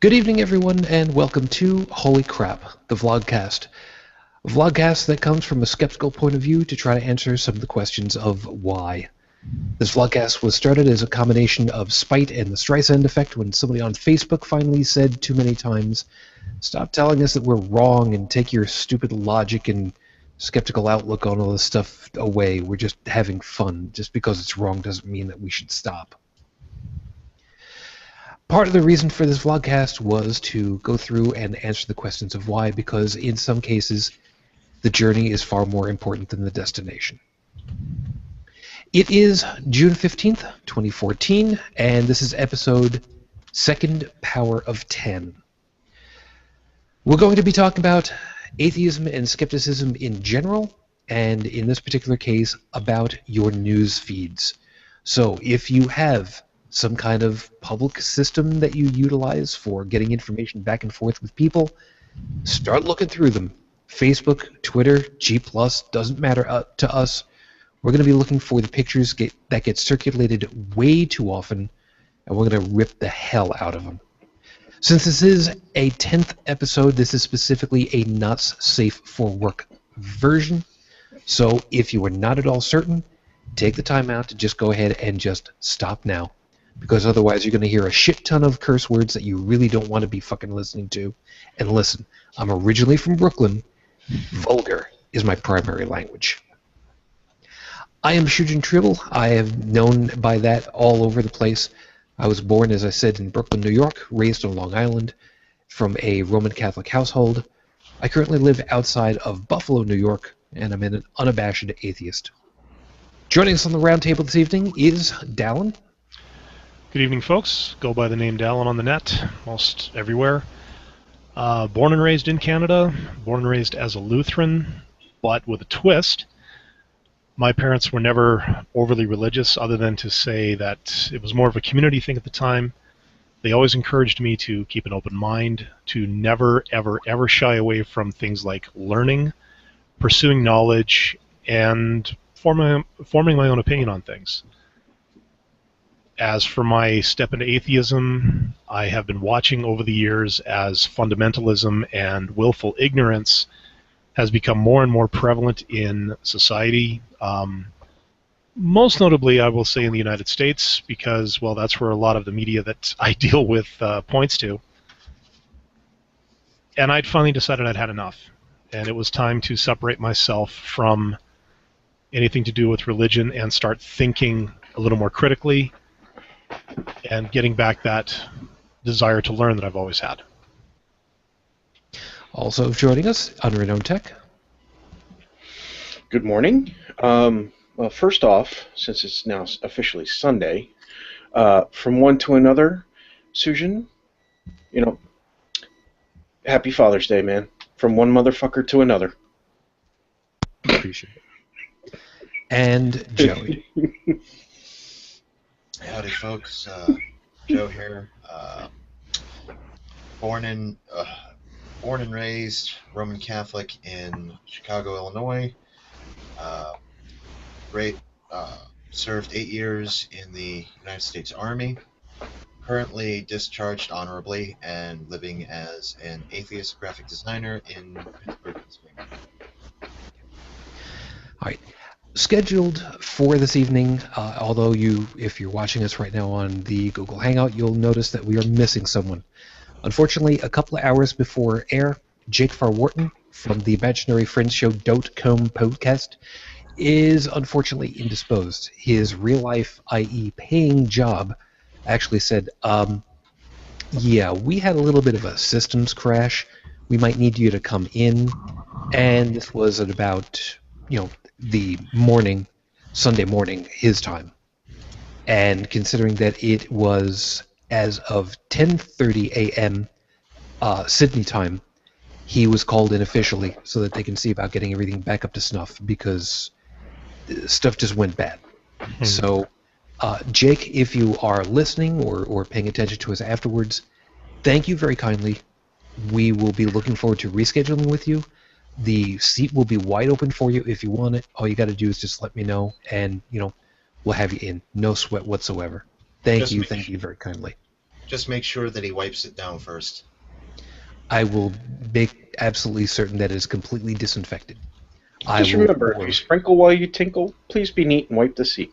Good evening, everyone, and welcome to Holy Crap, the VlogCast. A VlogCast that comes from a skeptical point of view to try to answer some of the questions of why. This VlogCast was started as a combination of spite and the Streisand effect when somebody on Facebook finally said too many times, "Stop telling us that we're wrong and take your stupid logic and skeptical outlook on all this stuff away. We're just having fun. Just because it's wrong doesn't mean that we should stop." Part of the reason for this vlogcast was to go through and answer the questions of why, because in some cases, the journey is far more important than the destination. It is June 15th, 2014, and this is episode Second Power of 10. We're going to be talking about atheism and skepticism in general, and in this particular case, about your news feeds. So if you have some kind of public system that you utilize for getting information back and forth with people, start looking through them. Facebook, Twitter, G+, doesn't matter to us. We're going to be looking for the pictures that get circulated way too often, and we're going to rip the hell out of them. Since this is a 10th episode, this is specifically a not safe for work version. So if you are not at all certain, take the time out to just go ahead and just stop now. Because otherwise you're going to hear a shit ton of curse words that you really don't want to be fucking listening to. And listen, I'm originally from Brooklyn. Vulgar is my primary language. I am Shujin Tribble. I have known by that all over the place. I was born, as I said, in Brooklyn, New York, raised on Long Island, from a Roman Catholic household. I currently live outside of Buffalo, New York, and I'm an unabashed atheist. Joining us on the roundtable this evening is Dallin. Good evening, folks. Go by the name Dallin on the net, most everywhere. Born and raised in Canada, born and raised as a Lutheran, but with a twist. My parents were never overly religious, other than to say that it was more of a community thing at the time. They always encouraged me to keep an open mind, to never, ever, ever shy away from things like learning, pursuing knowledge, and forming my own opinion on things. As for my step into atheism, I have been watching over the years as fundamentalism and willful ignorance has become more and more prevalent in society. Most notably, I will say in the United States, because, well, that's where a lot of the media that I deal with points to. And I'd finally decided I'd had enough. And it was time to separate myself from anything to do with religion and start thinking a little more critically and getting back that desire to learn that I've always had. Also joining us, Unknown Tech. Good morning. Well, first off, since it's now officially Sunday, from one to another, Sujin, happy Father's Day, man. From one motherfucker to another. Appreciate it. And Joey. Howdy, folks. Joe here. Born and raised Roman Catholic in Chicago, Illinois. Served 8 years in the United States Army. Currently discharged honorably and living as an atheist graphic designer in Pittsburgh, Pennsylvania. All right. Scheduled for this evening, although if you're watching us right now on the Google Hangout, you'll notice that we are missing someone. Unfortunately, a couple of hours before air, Jake Farr-Wharton from the Imaginary Friends Show .com podcast is unfortunately indisposed. His real-life, i.e. paying job, actually said, yeah, we had a little bit of a systems crash. We might need you to come in. And this was at about, the morning, Sunday morning, his time. And considering that it was as of 10:30 a.m. Sydney time, he was called in officially so that they can see about getting everything back up to snuff because stuff just went bad. Mm-hmm. So, Jake, if you are listening or paying attention to us afterwards, thank you very kindly. We will be looking forward to rescheduling with you. The seat will be wide open for you if you want it. All you got to do is just let me know, and we'll have you in. No sweat whatsoever. Thank you very kindly. Just make sure that he wipes it down first. I will make absolutely certain that it is completely disinfected. Just remember, if you sprinkle while you tinkle, please be neat and wipe the seat.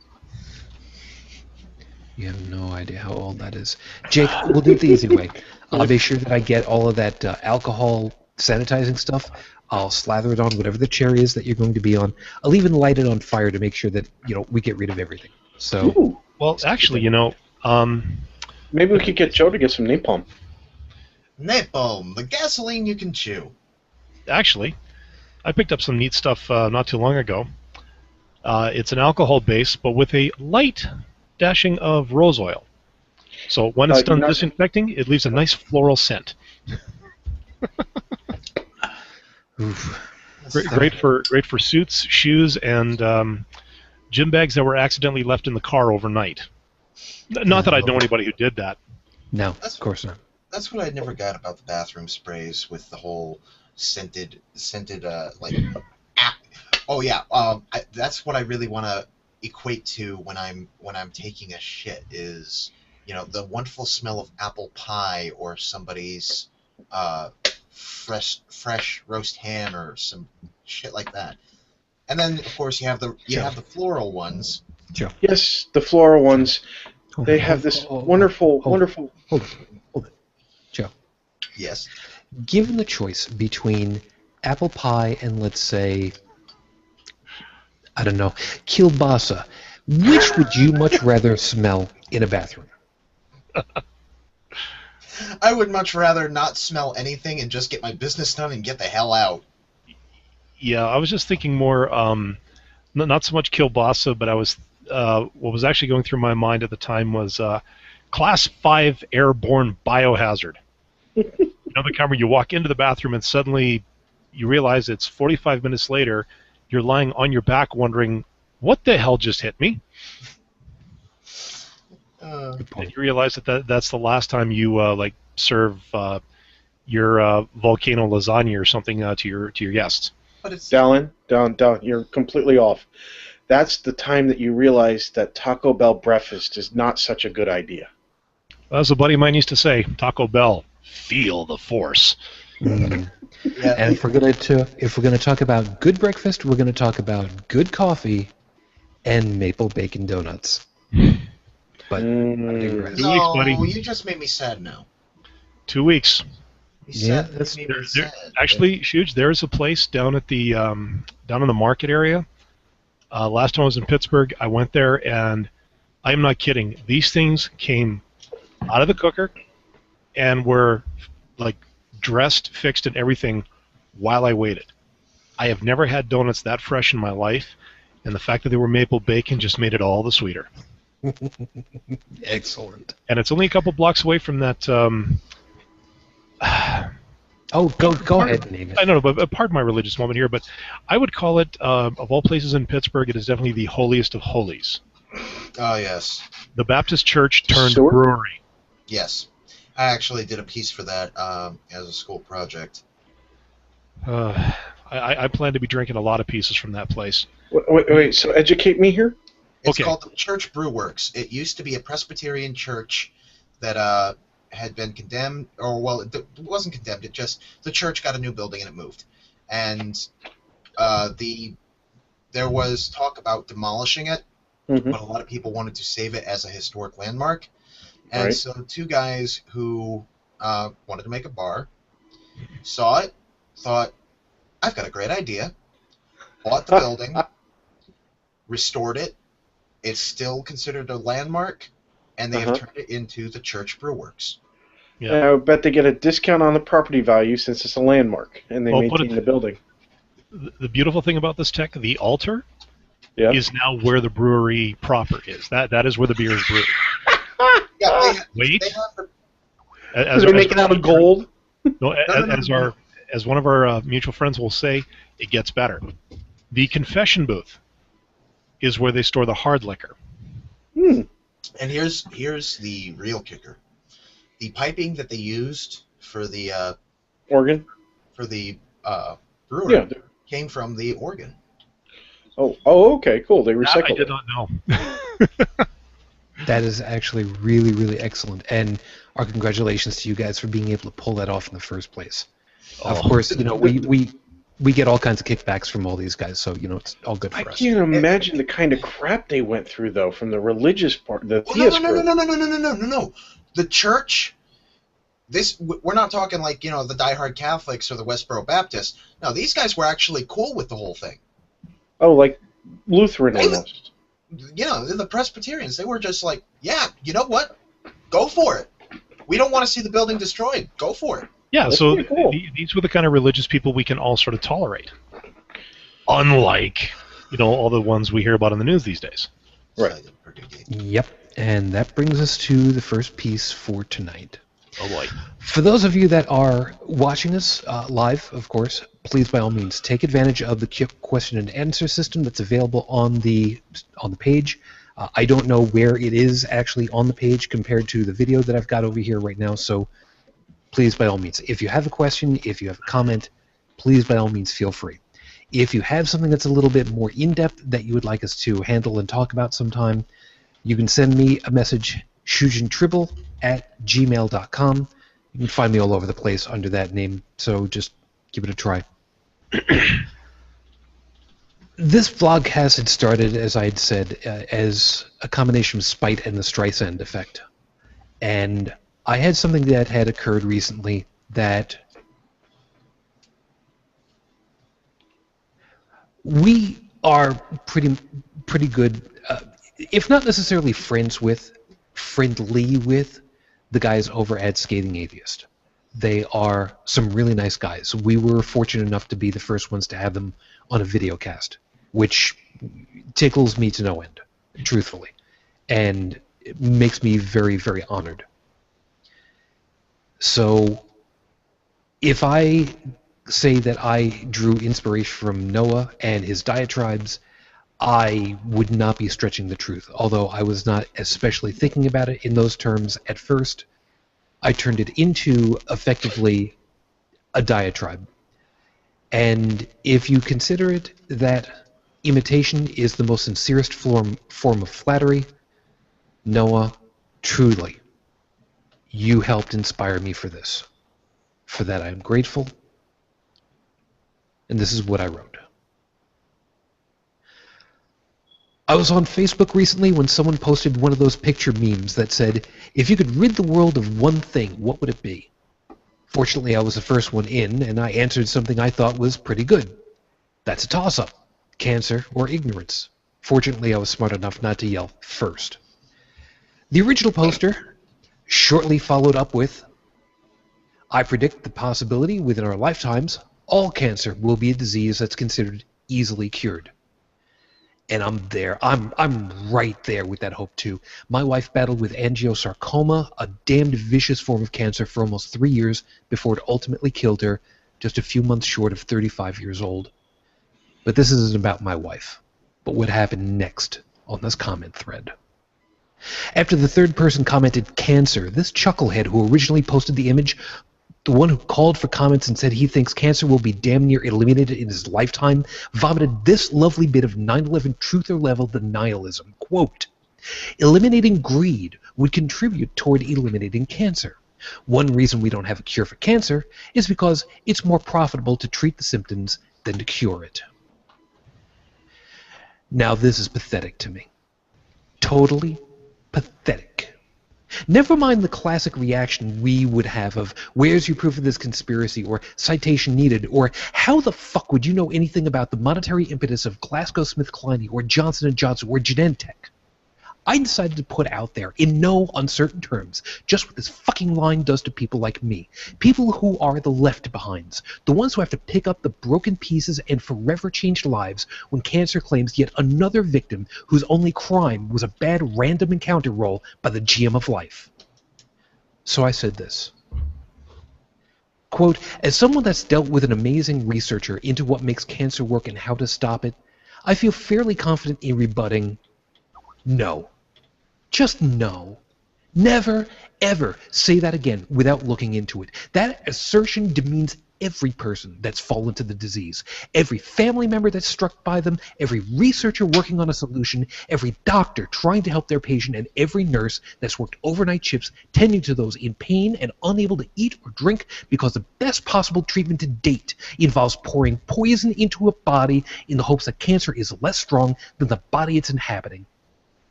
You have no idea how old that is. Jake, we'll do it the easy way. I'll make sure that I get all of that alcohol sanitizing stuff. I'll slather it on whatever the chair is that you're going to be on. I'll even light it on fire to make sure that we get rid of everything. So, Ooh. Well, actually, maybe we could get Joe to get some napalm. Napalm, the gasoline you can chew. Actually, I picked up some neat stuff not too long ago. It's an alcohol base, but with a light dashing of rose oil. So when it's done disinfecting, it leaves a nice floral scent. Great for suits, shoes, and gym bags that were accidentally left in the car overnight. Not that I know anybody who did that. No, of course not. That's what I never got about the bathroom sprays with the whole scented oh yeah, that's what I really want to equate to when I'm taking a shit is the wonderful smell of apple pie or somebody's fresh roast ham or some shit like that. And then of course you have the floral ones. Joe. Yes, the floral ones. They have this wonderful. Hold it. Joe. Yes. Given the choice between apple pie and, let's say, I don't know, kielbasa, which would you much rather smell in a bathroom? I would much rather not smell anything and just get my business done and get the hell out. Yeah, I was just thinking more, not so much kielbasa, but I was what was actually going through my mind at the time was Class 5 airborne biohazard. The kind where you walk into the bathroom and suddenly you realize it's 45 minutes later, you're lying on your back wondering, what the hell just hit me? And you realize that's the last time you serve your volcano lasagna or something to your guests. But it's Dallin, you're completely off. That's the time that you realize that Taco Bell breakfast is not such a good idea. As a buddy of mine used to say, Taco Bell, feel the force. Mm. Yeah. And if we're gonna talk about good breakfast, we're gonna talk about good coffee and maple bacon donuts. But I digress. 2 weeks, buddy. You just made me sad now. 2 weeks. That's actually, Shuge, there's a place down at the down in the market area. Last time I was in Pittsburgh, I went there, and I am not kidding. These things came out of the cooker and were like dressed, fixed, and everything while I waited. I have never had donuts that fresh in my life, and the fact that they were maple bacon just made it all the sweeter. Excellent. And it's only a couple blocks away from that. Go ahead and name it. I don't know, but pardon my religious moment here, but I would call it, of all places in Pittsburgh, it is definitely the holiest of holies. Oh, yes. The Baptist Church turned brewery. Yes. I actually did a piece for that as a school project. I plan to be drinking a lot of pieces from that place. Wait, so educate me here? It's called the Church Brew Works. It used to be a Presbyterian church that had been condemned, or well, it wasn't condemned. It just the church got a new building and it moved, and there was talk about demolishing it, but a lot of people wanted to save it as a historic landmark, and so two guys who wanted to make a bar saw it, thought, I've got a great idea, bought the building, restored it. It's still considered a landmark, and they have turned it into the Church Brew Works. Yeah. I bet they get a discount on the property value since it's a landmark, and they maintain the building. The beautiful thing about this tech, the altar, is now where the brewery proper is. That is where the beer is brewed. As they make it out of gold? No, as one of our mutual friends will say, it gets better. The confession booth is where they store the hard liquor. And here's the real kicker. The piping that they used for the organ, for the brewery, came from the organ. Oh, okay, cool. They recycled it. I did not know. That is actually really, really excellent. And our congratulations to you guys for being able to pull that off in the first place. Oh. Of course, we get all kinds of kickbacks from all these guys, so it's all good for I us. can't imagine the kind of crap they went through, though, from the religious part, the Oh, theist no. group. The church. We're not talking like the diehard Catholics or the Westboro Baptists. No, these guys were actually cool with the whole thing. Oh, like Lutheran almost. The Presbyterians, they were just like, yeah, you know what? Go for it. We don't want to see the building destroyed. Go for it. Yeah, That's so pretty cool. these were the kind of religious people we can all sort of tolerate. Unlike, all the ones we hear about in the news these days. Right. Yep, and that brings us to the first piece for tonight. Oh boy. For those of you that are watching us live, of course, please by all means take advantage of the question and answer system that's available on the page. I don't know where it is actually on the page compared to the video that I've got over here right now, so please by all means, if you have a question, if you have a comment, please by all means feel free. If you have something that's a little bit more in-depth that you would like us to handle and talk about sometime, you can send me a message, shujintribble@gmail.com. You can find me all over the place under that name, so just give it a try. This vlogcast had started, as I had said, as a combination of spite and the Streisand effect. And I had something that had occurred recently that we are pretty good, if not necessarily friendly with the guys over at Scathing Atheist. They are some really nice guys. We were fortunate enough to be the first ones to have them on a video cast, which tickles me to no end, truthfully, and it makes me very, very honored. So if I say that I drew inspiration from Noah and his diatribes, I would not be stretching the truth. Although I was not especially thinking about it in those terms at first, I turned it into effectively a diatribe. And if you consider it that imitation is the most sincerest form of flattery, Noah, truly, you helped inspire me for this. For that I am grateful. And this is what I wrote. I was on Facebook recently when someone posted one of those picture memes that said, if you could rid the world of one thing, what would it be? Fortunately, I was the first one in, and I answered something I thought was pretty good. That's a toss-up. Cancer or ignorance. Fortunately, I was smart enough not to yell first. The original poster shortly followed up with, I predict the possibility within our lifetimes, all cancer will be a disease that's considered easily cured. And I'm there. I'm right there with that hope, too. My wife battled with angiosarcoma, a damned vicious form of cancer, for almost 3 years before it ultimately killed her, just a few months short of 35 years old. But this isn't about my wife, but what happened next on this comment thread. After the third person commented cancer, this chucklehead who originally posted the image, the one who called for comments and said he thinks cancer will be damn near eliminated in his lifetime, vomited this lovely bit of 9/11 truther level denialism. Quote, eliminating greed would contribute toward eliminating cancer. One reason we don't have a cure for cancer is because it's more profitable to treat the symptoms than to cure it. Now this is pathetic to me. Totally pathetic. Never mind the classic reaction we would have of, where's your proof of this conspiracy, or citation needed, or how the fuck would you know anything about the monetary impetus of GlaxoSmithKline or Johnson & Johnson or Genentech? I decided to put out there, in no uncertain terms, just what this fucking line does to people like me. People who are the left behinds. The ones who have to pick up the broken pieces and forever change lives when cancer claims yet another victim whose only crime was a bad random encounter roll by the GM of life. So I said this. Quote, as someone that's dealt with an amazing researcher into what makes cancer work and how to stop it, I feel fairly confident in rebutting no. Just no. Never, ever say that again without looking into it. That assertion demeans every person that's fallen to the disease, every family member that's struck by them, every researcher working on a solution, every doctor trying to help their patient, and every nurse that's worked overnight shifts tending to those in pain and unable to eat or drink because the best possible treatment to date involves pouring poison into a body in the hopes that cancer is less strong than the body it's inhabiting.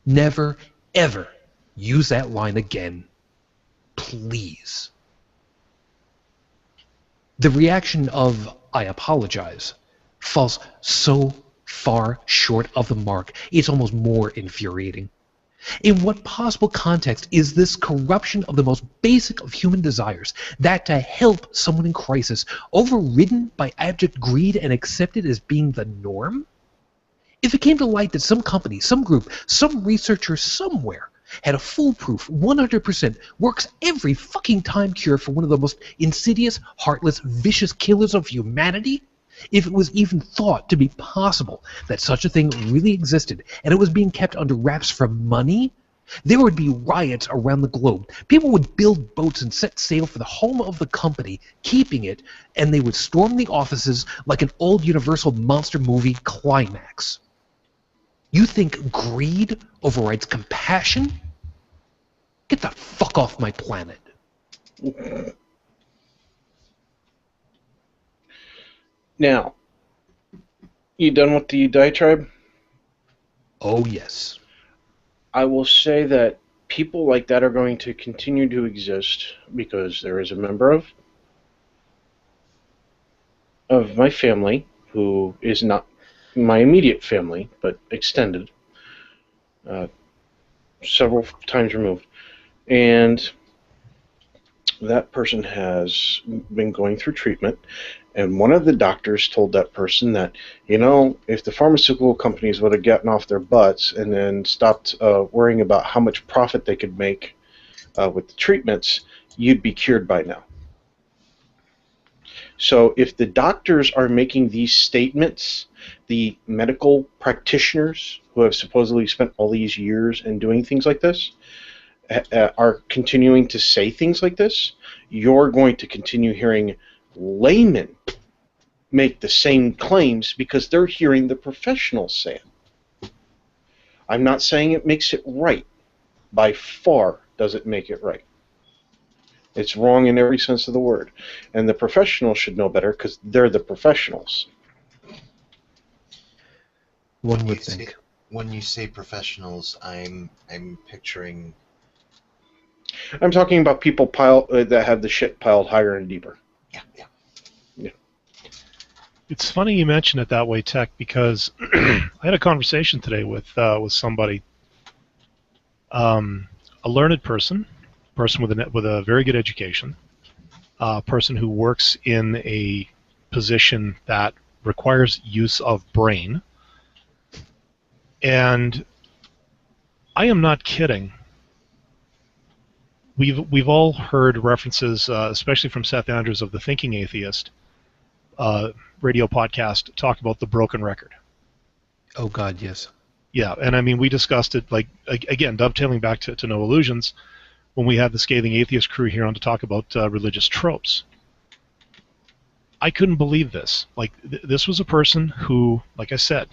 Never, ever use that line again. Please. The reaction of, "I apologize," falls so far short of the mark, it's almost more infuriating. In what possible context is this corruption of the most basic of human desires, that to help someone in crisis, overridden by abject greed and accepted as being the norm? If it came to light that some company, some group, some researcher somewhere had a foolproof, 100% works every fucking time cure for one of the most insidious, heartless, vicious killers of humanity, if it was even thought to be possible that such a thing really existed and it was being kept under wraps for money, there would be riots around the globe. People would build boats and set sail for the home of the company, keeping it, and they would storm the offices like an old Universal monster movie climax. You think greed overrides compassion? Get the fuck off my planet. Now, you done with the diatribe? Oh, yes. I will say that people like that are going to continue to exist because there is a member of my family who is not my immediate family, but extended, several times removed. And that person has been going through treatment, and one of the doctors told that person that, if the pharmaceutical companies would have gotten off their butts and then stopped worrying about how much profit they could make with the treatments, you'd be cured by now. So if the doctors are making these statements, the medical practitioners who have supposedly spent all these years in doing things like this are continuing to say things like this, you're going to continue hearing laymen make the same claims because they're hearing the professionals say it. I'm not saying it makes it right. By far does it make it right. It's wrong in every sense of the word. And the professionals should know better because they're the professionals. One would think. When you say professionals, I'm picturing... I'm talking about people that have the shit piled higher and deeper. Yeah. It's funny you mention it that way, Tech, because I had a conversation today with somebody, a learned person with a very good education, a person who works in a position that requires use of brain, and I am not kidding. We've all heard references, especially from Seth Andrews of the Thinking Atheist radio podcast, talk about the broken record. Oh God, yes. Yeah, and I mean we discussed it, like again, dovetailing back to No Illusions, when we had the Scathing Atheist crew here on to talk about religious tropes. I couldn't believe this. Like this was a person who, like I said,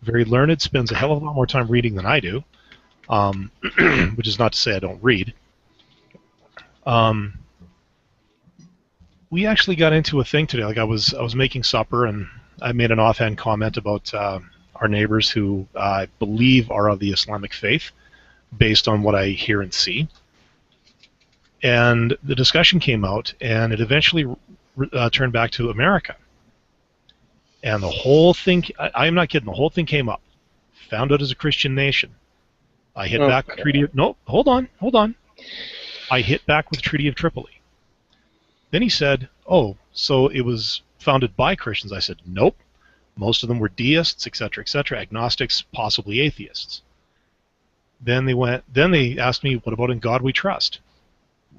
very learned, spends a hell of a lot more time reading than I do, which is not to say I don't read. We actually got into a thing today. Like I was making supper and I made an offhand comment about our neighbors who I believe are of the Islamic faith, based on what I hear and see. And the discussion came out, and it eventually turned back to America. And the whole thing, I am not kidding, the whole thing came up. Found out as a Christian nation. I hit back with Treaty of... No, hold on. I hit back with Treaty of Tripoli. Then he said, oh, so it was founded by Christians. I said, nope. Most of them were deists, etc., agnostics, possibly atheists. Then they asked me, what about In God We Trust?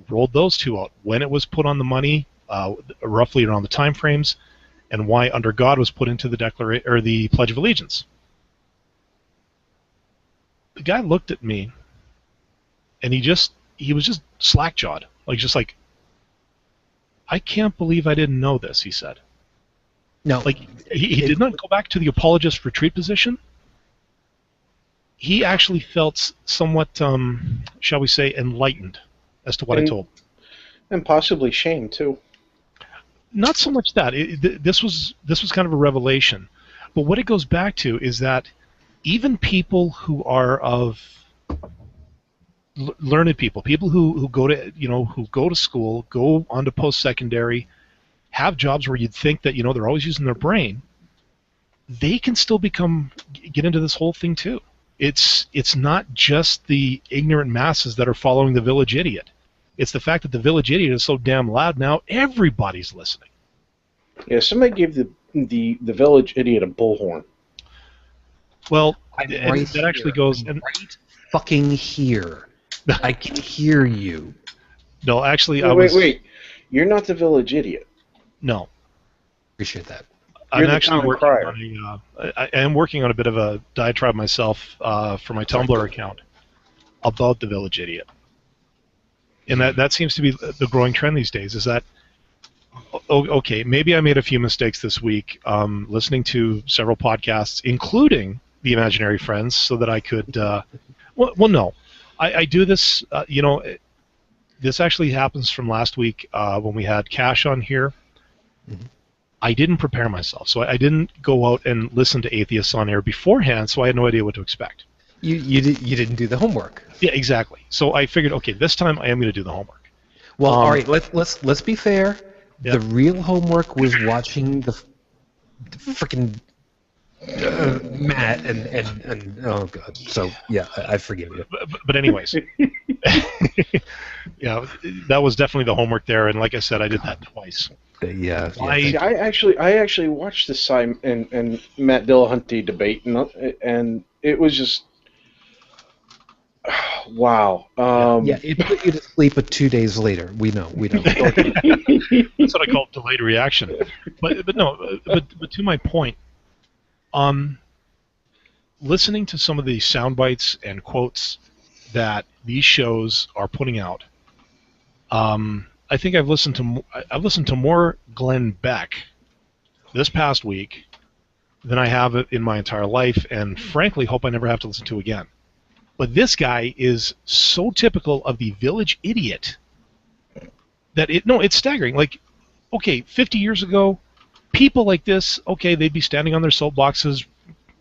Rolled those two out. When it was put on the money, roughly around the time frames, and why Under God was put into the Pledge of Allegiance. The guy looked at me, and he was just slack-jawed, like I can't believe I didn't know this, he said. No, Like, he did not go back to the apologist retreat position. He actually felt somewhat, shall we say, enlightened as to what I told him. And possibly shame, too. Not so much that. This was kind of a revelation. But what it goes back to is that even people who are of learned people who go to school, go on to post-secondary, have jobs where you'd think that they're always using their brain, they can still get into this whole thing too. It's not just the ignorant masses that are following the village idiot. It's the fact that the village idiot is so damn loud now, everybody's listening. Yeah, somebody gave the village idiot a bullhorn. Well, right that actually goes... right fucking here. I can hear you. No, actually, Wait. You're not the village idiot. No. Appreciate that. You're I'm the actually town working crier. on I am working on a bit of a diatribe myself for my Tumblr account about the village idiot. And that seems to be the growing trend these days, is that, okay, maybe I made a few mistakes this week listening to several podcasts, including The Imaginary Friends, so that I could... well, no. I do this, this actually happens from last week when we had Cash on here. Mm-hmm. I didn't prepare myself, so I didn't go out and listen to atheists on air beforehand, so I had no idea what to expect. You didn't do the homework. Yeah, exactly. So I figured, okay, this time I am going to do the homework. Well, all right. Let's be fair. Yeah. The real homework was watching the freaking Matt and oh god. So yeah, I forgive you. But anyways, yeah, that was definitely the homework there, and like I said, I did that twice. Yeah. See, I actually watched the Simon and Matt Dillahunty debate, and it was just wow. Yeah, it put you to sleep, but 2 days later, we know. That's what I call delayed reaction. But to my point, listening to some of the sound bites and quotes that these shows are putting out, I think I've listened to more Glenn Beck this past week than I have in my entire life, and frankly hope I never have to listen to again. But this guy is so typical of the village idiot that it's staggering. Like, okay, 50 years ago, people like this, okay, they'd be standing on their soapboxes,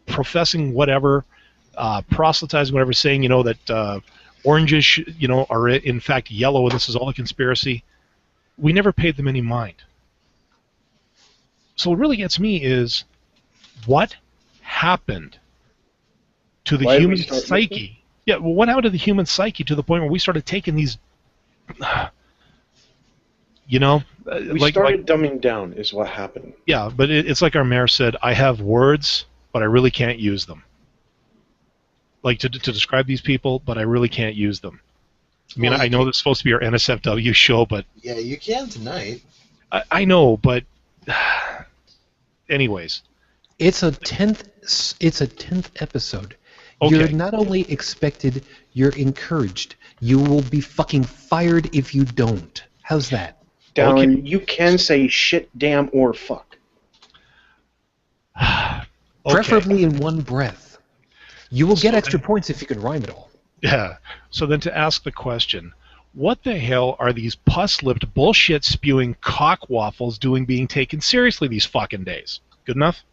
professing whatever, proselytizing whatever, saying, that oranges, are in fact yellow, and this is all a conspiracy. We never paid them any mind. So what really gets me is, what happened to the human psyche? Yeah, well, what happened to the human psyche to the point where we started taking these, we started dumbing down is what happened. Yeah, but it's like our mayor said, I have words, but I really can't use them. Like, to describe these people, but I really can't use them. I mean, I know this is supposed to be our NSFW show, but... Yeah, you can tonight. I know, but... Anyways. It's a 10th episode. Okay. You're not only expected, you're encouraged. You will be fucking fired if you don't. How's that? Dallin, Okay. you can say shit, damn, or fuck. Okay. Preferably in one breath. You will get extra points if you can rhyme it all. Yeah. So then to ask the question, what the hell are these pus-lipped, bullshit-spewing cockwaffles doing being taken seriously these fucking days? Good enough?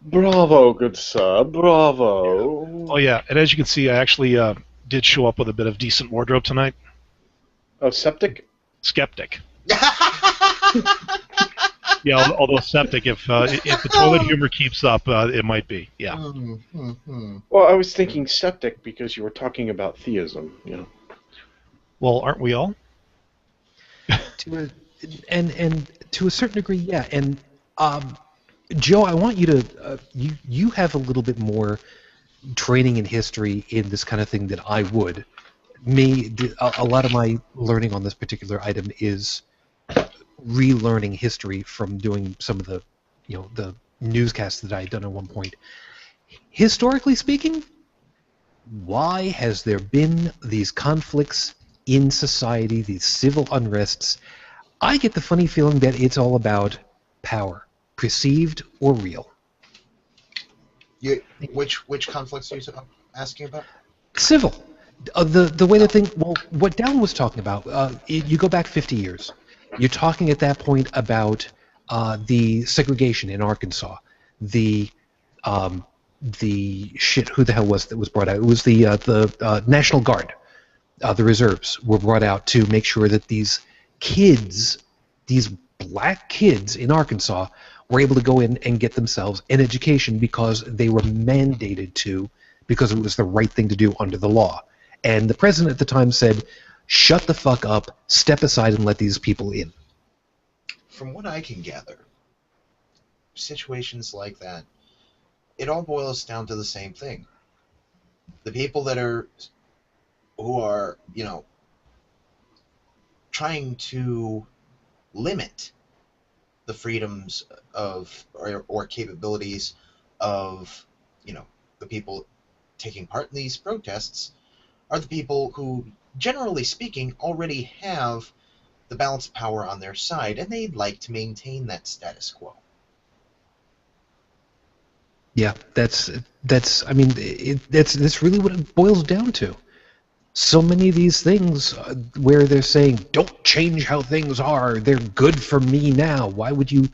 Bravo, good sir. Bravo. Oh, yeah. And as you can see, I actually did show up with a bit of decent wardrobe tonight. Oh, septic? Skeptic. Yeah, although septic, if the toilet humor keeps up, it might be. Yeah. Well, I was thinking septic because you were talking about theism, Well, aren't we all? And to a certain degree, yeah. And Joe, I want you to you have a little bit more training in history in this kind of thing than I would. A lot of my learning on this particular item is relearning history from doing some of the the newscasts that I had done at one point. Historically speaking, why has there been these conflicts in society, these civil unrests, I get the funny feeling that it's all about power, perceived or real. Which conflicts are you asking about? Civil. The way the thing, well, what Dallin was talking about, you go back 50 years. You're talking at that point about the segregation in Arkansas, the shit. Who the hell was that was brought out? It was the National Guard. The reserves were brought out to make sure that these kids, these black kids in Arkansas, were able to go in and get themselves an education because they were mandated to, because it was the right thing to do under the law. And the president at the time said, shut the fuck up, step aside and let these people in. From what I can gather, situations like that, it all boils down to the same thing. The people who are, trying to limit the freedoms of or capabilities of, the people taking part in these protests are the people who, generally speaking, already have the balance of power on their side, and they'd like to maintain that status quo. Yeah, that's really what it boils down to. So many of these things where they're saying, don't change how things are, they're good for me now. Why would you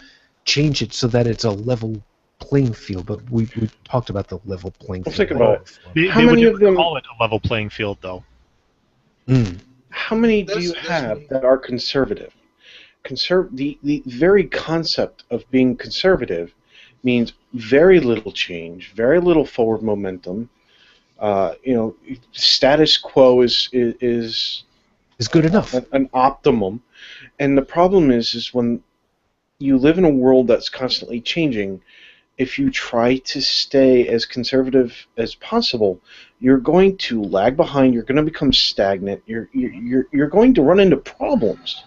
change it so that it's a level playing field? But we talked about the level playing field. Think about it. They How would many never of them call it a level playing field, though. How many do you have that are conservative? The very concept of being conservative means very little change, very little forward momentum. Status quo is good enough. An optimum. And the problem is when you live in a world that's constantly changing, if you try to stay as conservative as possible, you're going to lag behind. You're going to become stagnant. You're going to run into problems.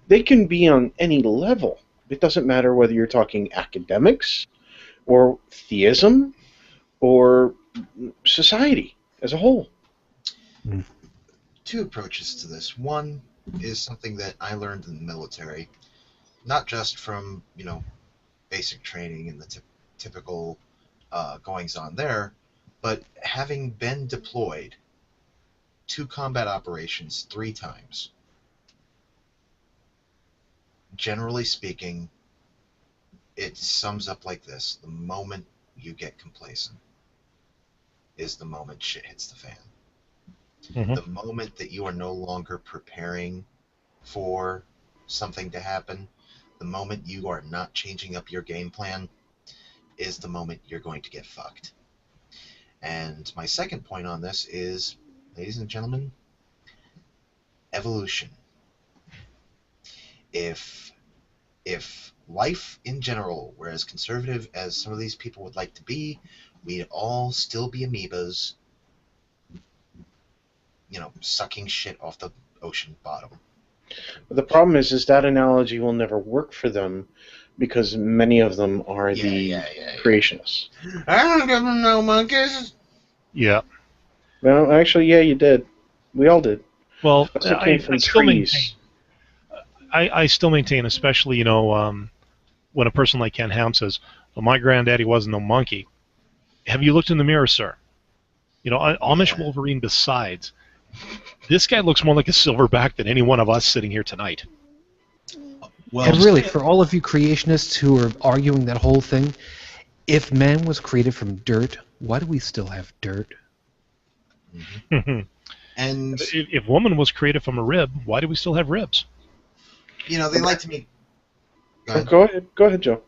They can be on any level. It doesn't matter whether you're talking academics or theism or society as a whole. Two approaches to this. One is something that I learned in the military, not just from, basic training and the typical goings-on there, but having been deployed to combat operations 3 times. Generally speaking, it sums up like this: the moment you get complacent is the moment shit hits the fan. Mm-hmm. The moment that you are no longer preparing for something to happen, the moment you are not changing up your game plan, is the moment you're going to get fucked. And my second point on this is, ladies and gentlemen, evolution. If life in general were as conservative as some of these people would like to be, we'd all still be amoebas, sucking shit off the ocean bottom. The problem is that analogy will never work for them because many of them are creationists. I don't give them no monkeys. Yeah. Well, actually, yeah, you did. We all did. Well, I still maintain. I still maintain, especially, when a person like Ken Ham says, well, my granddaddy wasn't no monkey. Have you looked in the mirror, sir? Amish Wolverine besides. This guy looks more like a silverback than any one of us sitting here tonight. Well, and really, for all of you creationists who are arguing that whole thing, if man was created from dirt, why do we still have dirt? Mm-hmm. And if woman was created from a rib, why do we still have ribs? They like to make... Go ahead, Joe.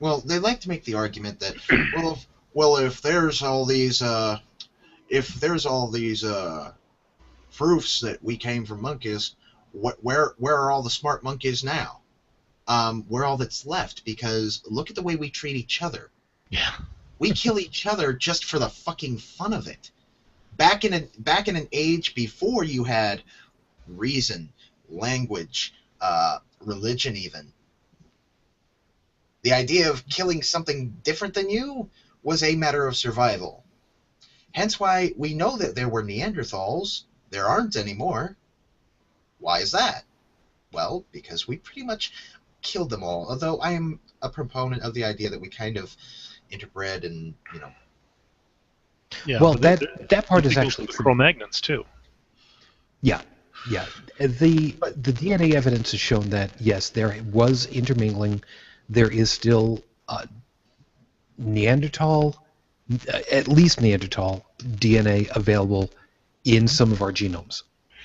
Well, they like to make the argument that, if there's all these... proofs that we came from monkeys, where are all the smart monkeys now? Where all that's left? Because look at the way we treat each other. Yeah. We kill each other just for the fucking fun of it. Back in an age before you had reason, language, religion even, the idea of killing something different than you was a matter of survival. Hence why we know that there were Neanderthals. There aren't anymore. Why is that? Well, because we pretty much killed them all. Although I am a proponent of the idea that we kind of interbred and, Yeah, Well, but that part is people actually with true. Cro-Magnons too. Yeah, yeah. The DNA evidence has shown that yes, there was intermingling. There is still Neanderthal, at least Neanderthal DNA available in some of our genomes.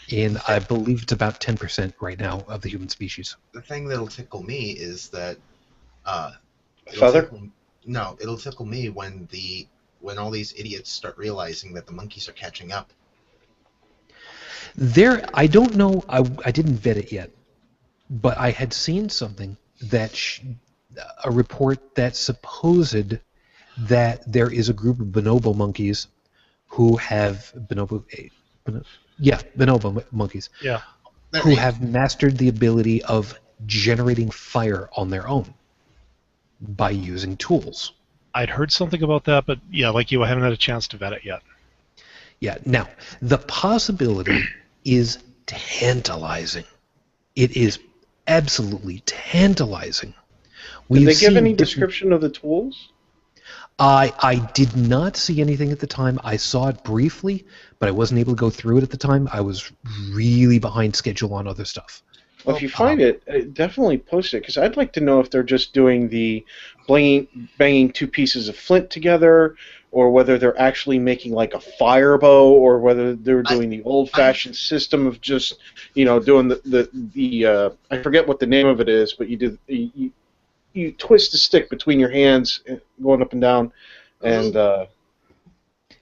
In I believe it's about 10% right now of the human species. the thing that'll tickle me is that it'll Feather? it'll tickle me when all these idiots start realizing that the monkeys are catching up. I don't know. I didn't vet it yet, but I had seen something a report that supposed that there is a group of bonobo monkeys who have bonobo monkeys Yeah. who have mastered the ability of generating fire on their own by using tools. I'd heard something about that, but yeah, like you, I haven't had a chance to vet it yet. Yeah. Now, the possibility is tantalizing. It is absolutely tantalizing. Did they give any seen description of the tools? I did not see anything at the time. I saw it briefly, but I wasn't able to go through it at the time. I was really behind schedule on other stuff. Well, if you find it, definitely post it, because I'd like to know if they're just doing the banging two pieces of flint together, or whether they're actually making like a fire bow, or whether they're doing the old-fashioned system of just, doing the I forget what the name of it is, but you twist the stick between your hands, going up and down, and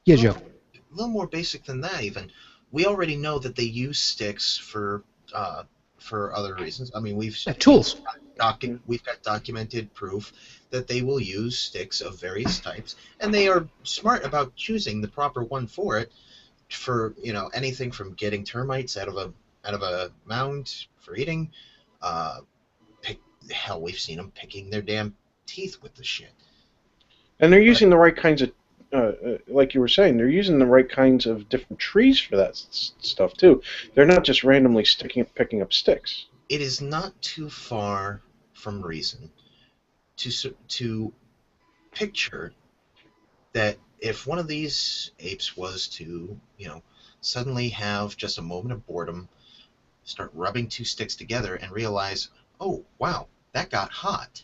Yeah, Joe. A little more basic than that, even. We already know that they use sticks for other reasons. I mean, Tools. We've got documented proof that they will use sticks of various types, and they are smart about choosing the proper one for it. For anything from getting termites out of a mound for eating. Hell, we've seen them picking their damn teeth with the shit. And they're using the right kinds of, like you were saying, they're using the right kinds of different trees for that stuff too. They're not just randomly picking up sticks. It is not too far from reason to picture that if one of these apes was to, suddenly have just a moment of boredom, start rubbing two sticks together and realize, oh, wow, that got hot.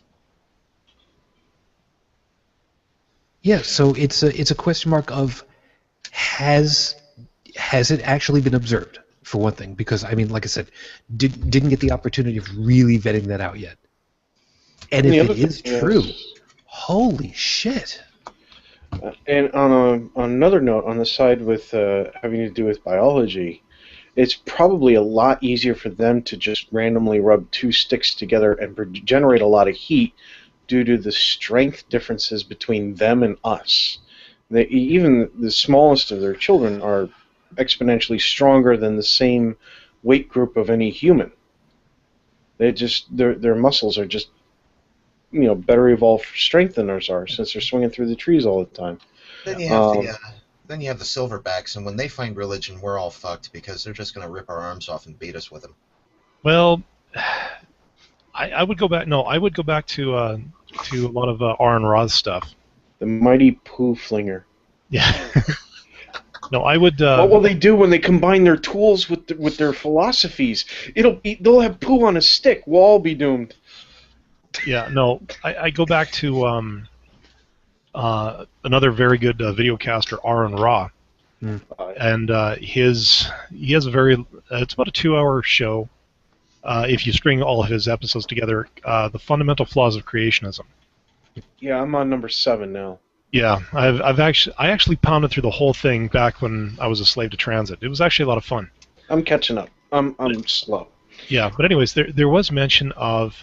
Yeah, so it's a question mark of has it actually been observed, for one thing, because I mean, like I said, didn't get the opportunity of really vetting that out yet. And if it is true, holy shit. And on another note, on the side with having to do with biology, it's probably a lot easier for them to just randomly rub two sticks together and generate a lot of heat due to the strength differences between them and us. Even the smallest of their children are exponentially stronger than the same weight group of any human. Their muscles are just better evolved for strength than ours are, since they're swinging through the trees all the time. Then you have the silverbacks, and when they find religion, we're all fucked because they're just going to rip our arms off and beat us with them. Well, I would go back. No, I would go back to a lot of R and Roth stuff. The mighty poo flinger. Yeah. No, I would. What will they do when they combine their tools with their philosophies? They'll have poo on a stick. We'll all be doomed. Yeah. No, I go back to another very good videocaster, Aaron Ra, and he has a very it's about a 2-hour show. If you string all of his episodes together, the fundamental flaws of creationism. Yeah, I'm on number 7 now. Yeah, I actually pounded through the whole thing back when I was a slave to transit. It was actually a lot of fun. I'm catching up. I'm slow. Yeah, but anyways, there was mention of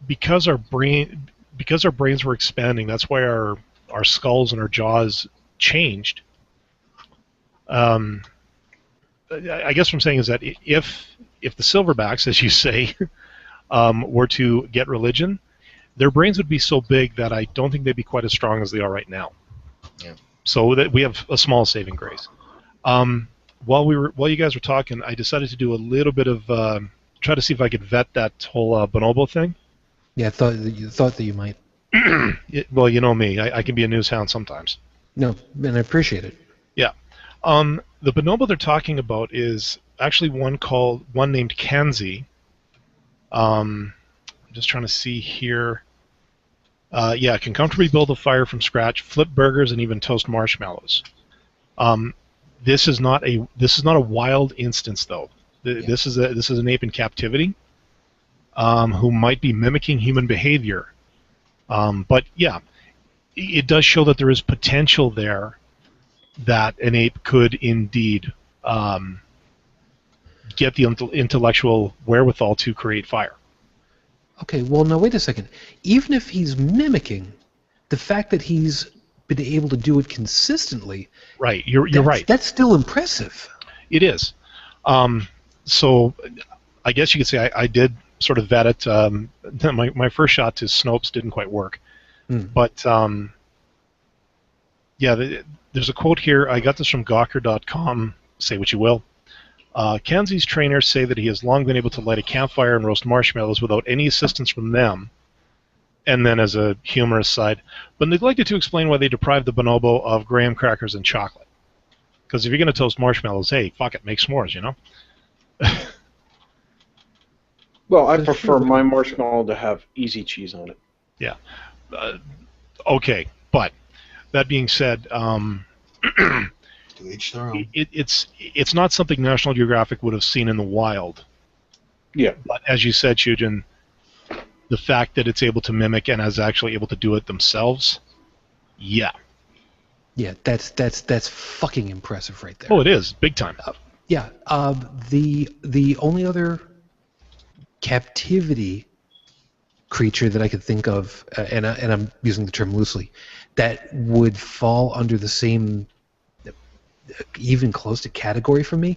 because our brains were expanding. That's why our skulls and our jaws changed. I guess what I'm saying is that if the silverbacks, as you say, were to get religion, their brains would be so big that I don't think they'd be quite as strong as they are right now. Yeah. So that we have a small saving grace. while you guys were talking, I decided to do a little bit of try to see if I could vet that whole bonobo thing. Yeah, I thought that you might. Well, you know me, I can be a news hound sometimes. No, and I appreciate it. Yeah. The bonobo they're talking about is actually one named Kanzi. I'm just trying to see here. Yeah, can comfortably build a fire from scratch, flip burgers, and even toast marshmallows. This is not a wild instance though. This is an ape in captivity who might be mimicking human behavior. But yeah, it does show that there is potential there that an ape could indeed get the intellectual wherewithal to create fire. Okay, well, now wait a second. Even if he's mimicking, the fact that he's been able to do it consistently, right? You're right. That's still impressive. It is. So I guess you could say I did sort of vet it. My first shot to Snopes didn't quite work, but yeah, there's a quote here. I got this from Gawker.com. Say what you will. Kanzi's trainers say that he has long been able to light a campfire and roast marshmallows without any assistance from them. And then as a humorous side, but neglected to explain why they deprived the bonobo of graham crackers and chocolate. Because if you're going to toast marshmallows, hey, fuck it, make s'mores, you know? Well, I prefer my marshmallow to have easy cheese on it. Yeah. Okay, but that being said, To each their own. it's not something National Geographic would have seen in the wild. Yeah. But as you said, Shujin, the fact that it's able to mimic and is actually able to do it themselves, yeah. Yeah, that's fucking impressive right there. Oh, it is big time. Yeah. The only other captivity creature that I could think of, and I'm using the term loosely, that would fall under the same, even close to category for me,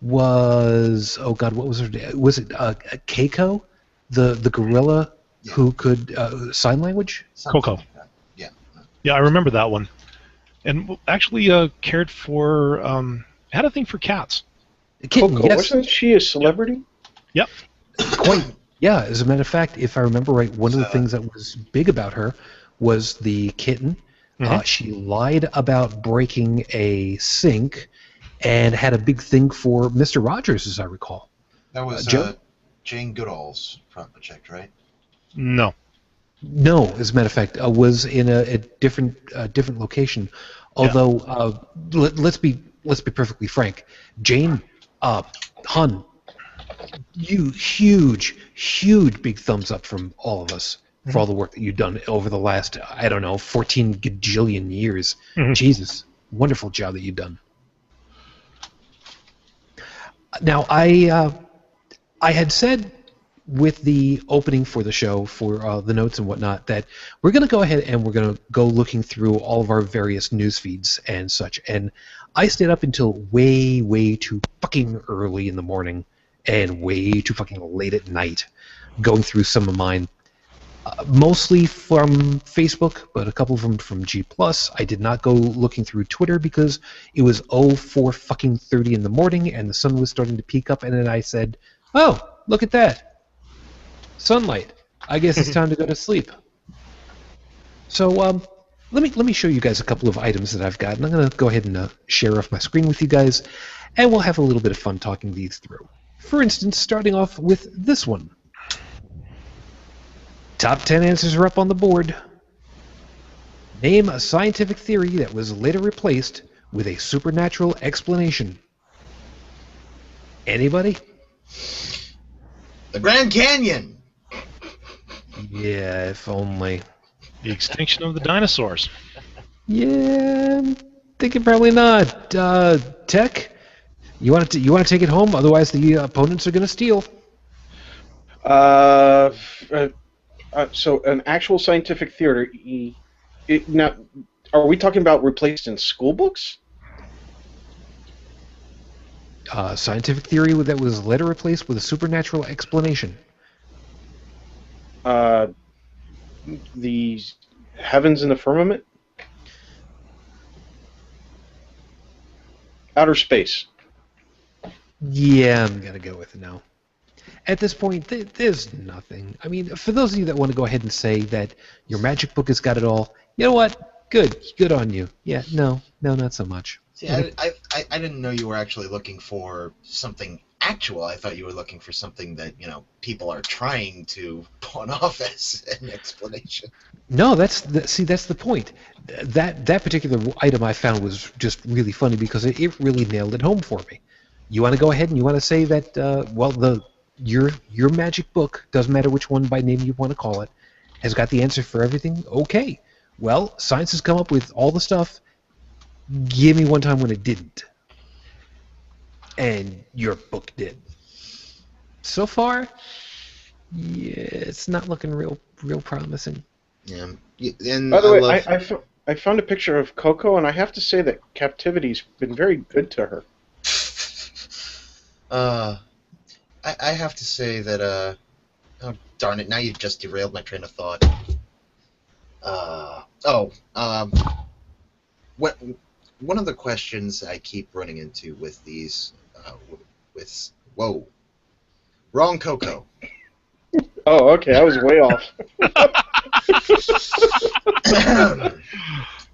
was, oh god, what was her name? Was it Keiko, the gorilla who could sign language? Coco. Like that. Yeah. Yeah, I remember that one. And actually cared for, had a thing for cats. Kitten, Coco, yes. wasn't she a celebrity? Yep. Quite. Yeah, as a matter of fact, if I remember right, one of the things that was big about her was the kitten. She lied about breaking a sink and had a big thing for Mr. Rogers, as I recall. That was Joe? Jane Goodall's front project, right? No. No, as a matter of fact, was in a different location. Although, let's be perfectly frank, Jane, Hun, you huge big thumbs up from all of us for all the work that you've done over the last, I don't know, 14 gajillion years. Jesus, wonderful job that you've done. Now, I had said with the opening for the show, for the notes and whatnot, that we're going to go ahead and we're going to go looking through all of our various news feeds and such. And I stayed up until way too fucking early in the morning and way too fucking late at night going through some of mine. Mostly from Facebook, but a couple of them from G+. I did not go looking through Twitter because it was 4:30 in the morning and the sun was starting to peak up, and then I said, oh, look at that. Sunlight. I guess it's time to go to sleep. So let me show you guys a couple of items that I've got, and I'm going to go ahead and share off my screen with you guys, and we'll have a little bit of fun talking these through. For instance, starting off with this one. Top 10 answers are up on the board. Name a scientific theory that was later replaced with a supernatural explanation. Anybody? The Grand Canyon! Yeah, if only. The extinction of the dinosaurs. Yeah, I'm thinking probably not. Tech, you want to take it home? Otherwise, the opponents are going to steal. So an actual scientific theory. Now, are we talking about replaced in school books? Scientific theory that was later replaced with a supernatural explanation. The heavens and the firmament? Outer space. Yeah, I'm gonna go with no. At this point, there's nothing. I mean, for those of you that want to go ahead and say that your magic book has got it all, you know what? Good on you. Yeah, no, not so much. See, I didn't know you were actually looking for something actual. I thought you were looking for something that, people are trying to pawn off as an explanation. No, that's the point. That particular item I found was just really funny because it really nailed it home for me. You want to go ahead and you want to say that your magic book, doesn't matter which one by name you want to call it, has got the answer for everything. Okay, well, science has come up with all the stuff. Give me one time when it didn't, and your book did. So far, yeah, it's not looking real promising. Yeah. And by the way, I found a picture of Coco, and I have to say that captivity's been very good to her. I have to say that, oh, darn it, now you've just derailed my train of thought. One of the questions I keep running into with these, whoa, wrong Coco. Oh, okay, I was way off.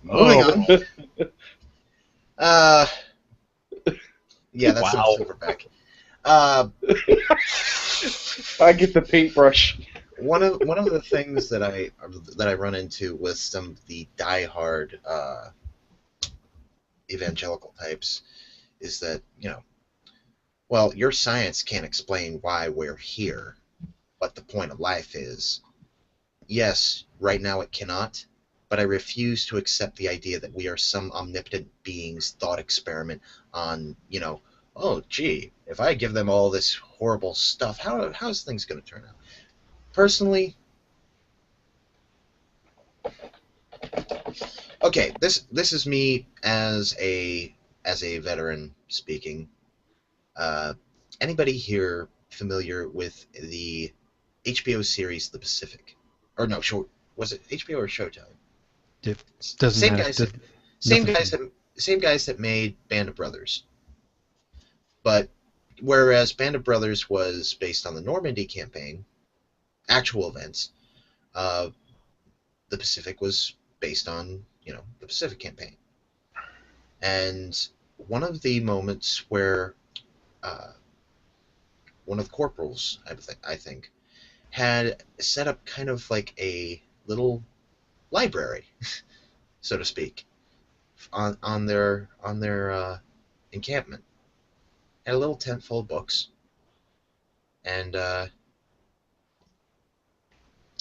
Moving on. Yeah, that's some silverback. I get the paintbrush. One of the things that I run into with some of the diehard evangelical types is that, well, your science can't explain why we're here, but the point of life is, yes, right now it cannot, but I refuse to accept the idea that we are some omnipotent being's thought experiment on, oh, gee, if I give them all this horrible stuff, how's things going to turn out? Personally, okay, this is me as a veteran speaking. Anybody here familiar with the HBO series The Pacific? Or no, was it HBO or Showtime? It doesn't matter. Same guys that made Band of Brothers. But whereas Band of Brothers was based on the Normandy campaign, actual events, the Pacific was based on, the Pacific campaign. And one of the moments where one of the corporals, I think, had set up kind of like a little library, so to speak, on their encampment. Had a little tent full of books, and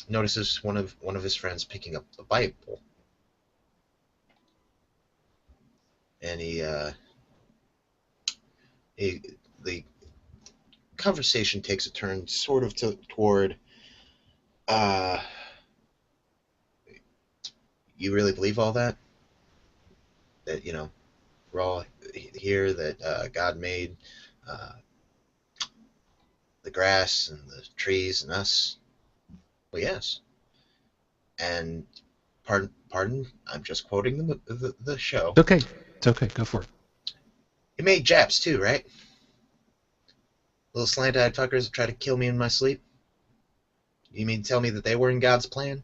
notices one of his friends picking up the Bible, and the conversation takes a turn sort of toward, you really believe all that? That, we're all here, that God made the grass and the trees and us? Well, yes. And pardon, I'm just quoting the show. It's okay, go for it. You made Japs too, right? Little slant-eyed fuckers that try to kill me in my sleep? You mean to tell me that they were in God's plan?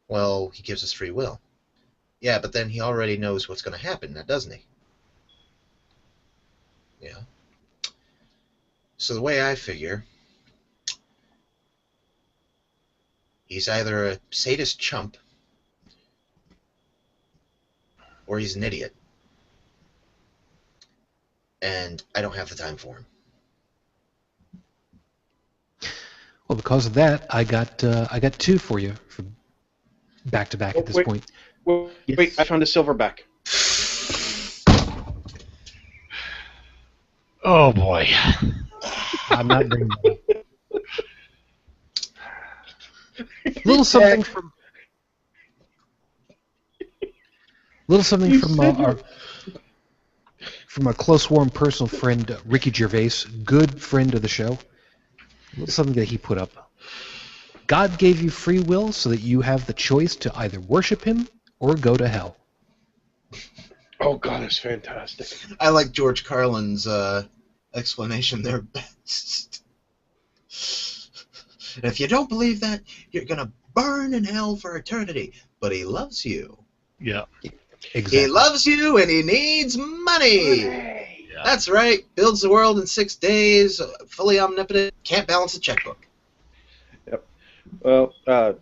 Well, he gives us free will. Yeah, but then he already knows what's going to happen, now doesn't he? Yeah. So the way I figure, he's either a sadist chump or he's an idiot. And I don't have the time for him. Well, because of that, I got two for you, for back to back at this point. Wait, I found a silverback. Oh boy. I'm not bringing that up. Little something from our close, warm, personal friend Ricky Gervais, good friend of the show. A little something that he put up. God gave you free will so that you have the choice to either worship him or go to hell. Oh God, it's fantastic. I like George Carlin's explanation there best. And if you don't believe that, you're gonna burn in hell for eternity. But he loves you. Yeah. Exactly. He loves you, and he needs money. Yeah. That's right. Builds the world in 6 days. Fully omnipotent. Can't balance a checkbook. Yep. Well,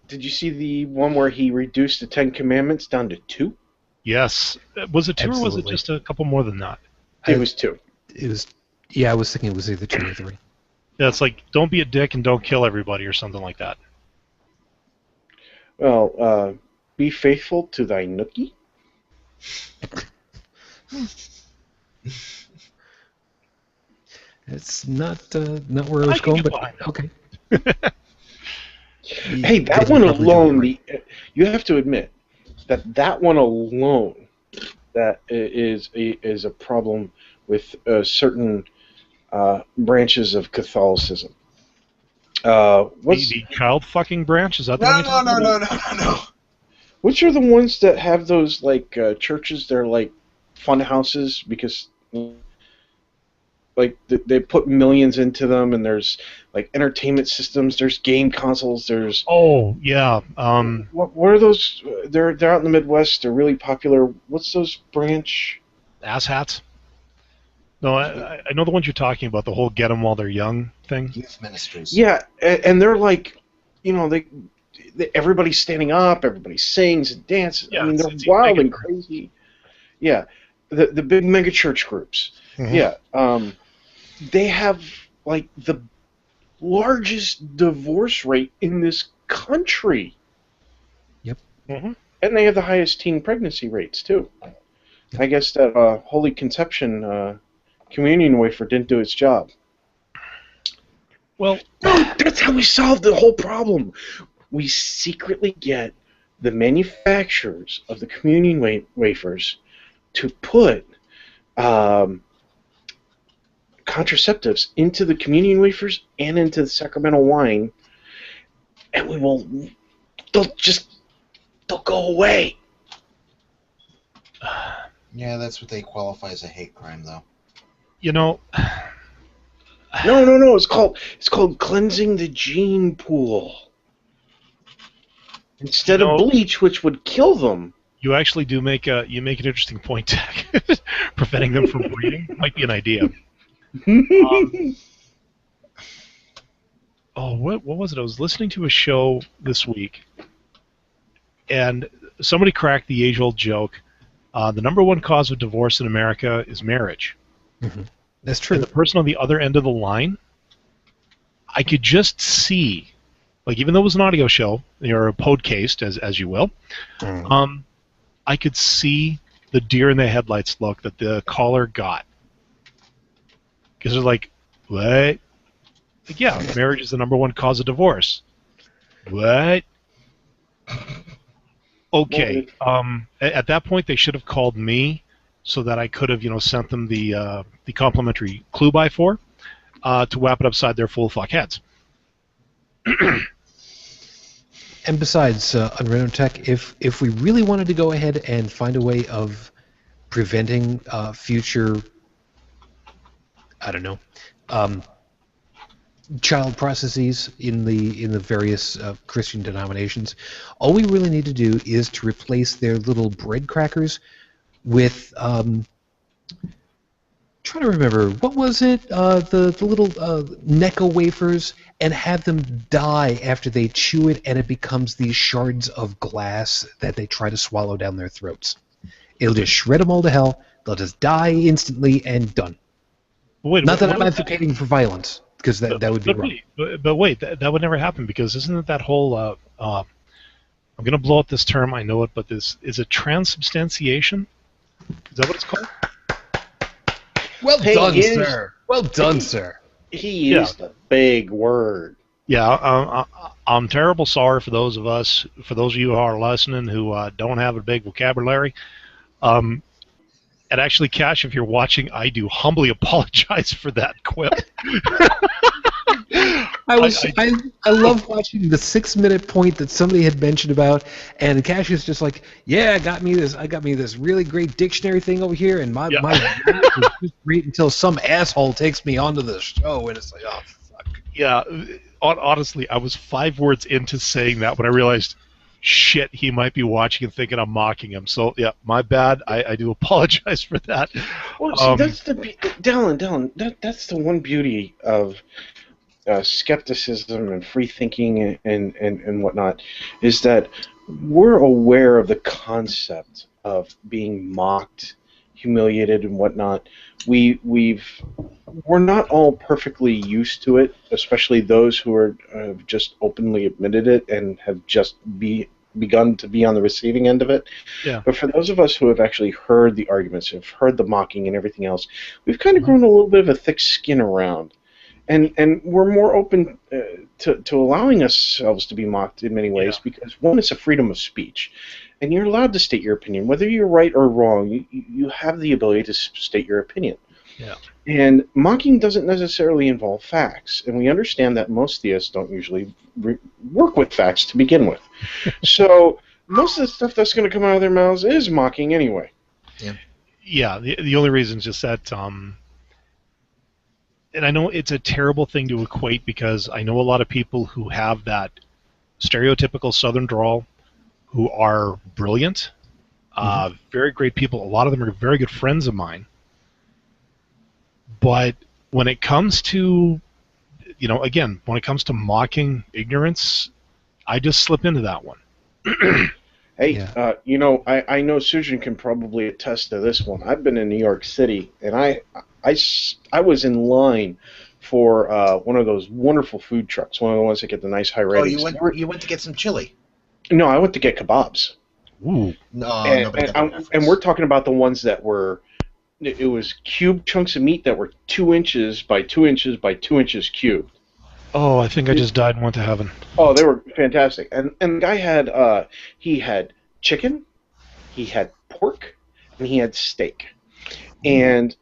did you see the one where he reduced the 10 Commandments down to 2? Yes. Was it 2 or was it Absolutely. just a couple more than that? It was 2. It was. Yeah, I was thinking it was either 2 or 3. Yeah, it's like, don't be a dick and don't kill everybody or something like that. Well, be faithful to thy nookie. It's not where I was I can going, get but behind that. okay. Hey, that one alone, you have to admit that one alone, that is a problem with certain branches of Catholicism. The child fucking branch? Is that the one you're talking about? No. Which are the ones that have those like churches? They're like fun houses because like they put millions into them, and there's like entertainment systems, there's game consoles, there's Oh, yeah. what are those? They're out in the Midwest. They're really popular. What's those branch? Ass hats? No, I know the ones you're talking about, the whole get them while they're young thing. Youth ministries. Yeah, and they're like, you know, they everybody's standing up, everybody sings and dances. Yeah, I mean, they're it's wild mega and crazy. Yeah, the big mega church groups. Mhm. Yeah, they have like the largest divorce rate in this country. Yep. Mhm. And they have the highest teen pregnancy rates too. Yep. I guess that Holy Conception communion wafer didn't do its job. Well, Dude, that's how we solved the whole problem. We secretly get the manufacturers of the communion wafers to put contraceptives into the communion wafers and into the sacramental wine, and they'll go away. Yeah, that's what they qualify as a hate crime, though. you know, No. It's called cleansing the gene pool. Instead of bleach, which would kill them. you actually do make an interesting point, Tech. Preventing them from breeding might be an idea. What was it? I was listening to a show this week, and somebody cracked the age-old joke. The number one cause of divorce in America is marriage. Mm-hmm. That's true. And the person on the other end of the line, I could just see, like, even though it was an audio show, or a podcast, as you will, I could see the deer in the headlights look that the caller got. Because they're like, what? Like, yeah, marriage is the number one cause of divorce. What? Okay. At that point, they should have called me so that I could have, sent them the complimentary clue by 4 to wrap it upside their full fuck heads. And besides, Unreal Tech, if we really wanted to go ahead and find a way of preventing future, I don't know, child processes in the various Christian denominations, all we really need to do is to replace their little bread crackers with trying to remember, what was it? The little Necco wafers, and have them die after they chew it, and it becomes these shards of glass that they try to swallow down their throats. It'll just shred them all to hell. They'll just die instantly and done. Wait, Not that I'm advocating for violence, because that would be wrong. But wait, that would never happen, because isn't it that whole... I'm going to blow up this term, I know it, but this is it transubstantiation? Is that what it's called? Well done, sir. Well done, sir. He used a big word. Yeah, I'm terrible sorry for those of you who are listening who don't have a big vocabulary. And actually, Cash, if you're watching, I do humbly apologize for that quip. I love watching the 6-minute point that somebody had mentioned about, and Cassius just like, yeah, I got me this really great dictionary thing over here, and my math was just great until some asshole takes me onto the show, and it's like, oh fuck. Yeah, honestly, I was 5 words into saying that when I realized, shit, he might be watching and thinking I'm mocking him. So yeah, my bad. I do apologize for that. Well, see, that's Dallin. That's the one beauty of skepticism and free thinking and whatnot, is that we're aware of the concept of being mocked, humiliated, and whatnot. We're not all perfectly used to it, especially those who have just openly admitted it and have just begun to be on the receiving end of it. Yeah. But for those of us who have actually heard the arguments, have heard the mocking and everything else, we've kind of grown a little bit of a thick skin around. And we're more open to allowing ourselves to be mocked in many ways, because, one, it's a freedom of speech. And you're allowed to state your opinion. Whether you're right or wrong, you have the ability to state your opinion. Yeah. And mocking doesn't necessarily involve facts. And we understand that most theists don't usually work with facts to begin with. So most of the stuff that's going to come out of their mouths is mocking anyway. Yeah. Yeah, the only reason is just that, and I know it's a terrible thing to equate, because I know a lot of people who have that stereotypical Southern drawl who are brilliant, very great people. A lot of them are very good friends of mine. But when it comes to, when it comes to mocking ignorance, I just slip into that one. Hey, Yeah. I know Susan can probably attest to this one. I've been in New York City, and I was in line for one of those wonderful food trucks, one of the ones that get the nice high ratings. Oh, you went to get some chili. No, I went to get kebabs. Ooh. No, and, nobody got that reference. and we're talking about the ones that were, it was cube chunks of meat that were 2 inches by 2 inches by 2 inches cubed. Oh, I think I just died and went to heaven. Oh, they were fantastic. And the guy had he had chicken, he had pork, and he had steak. And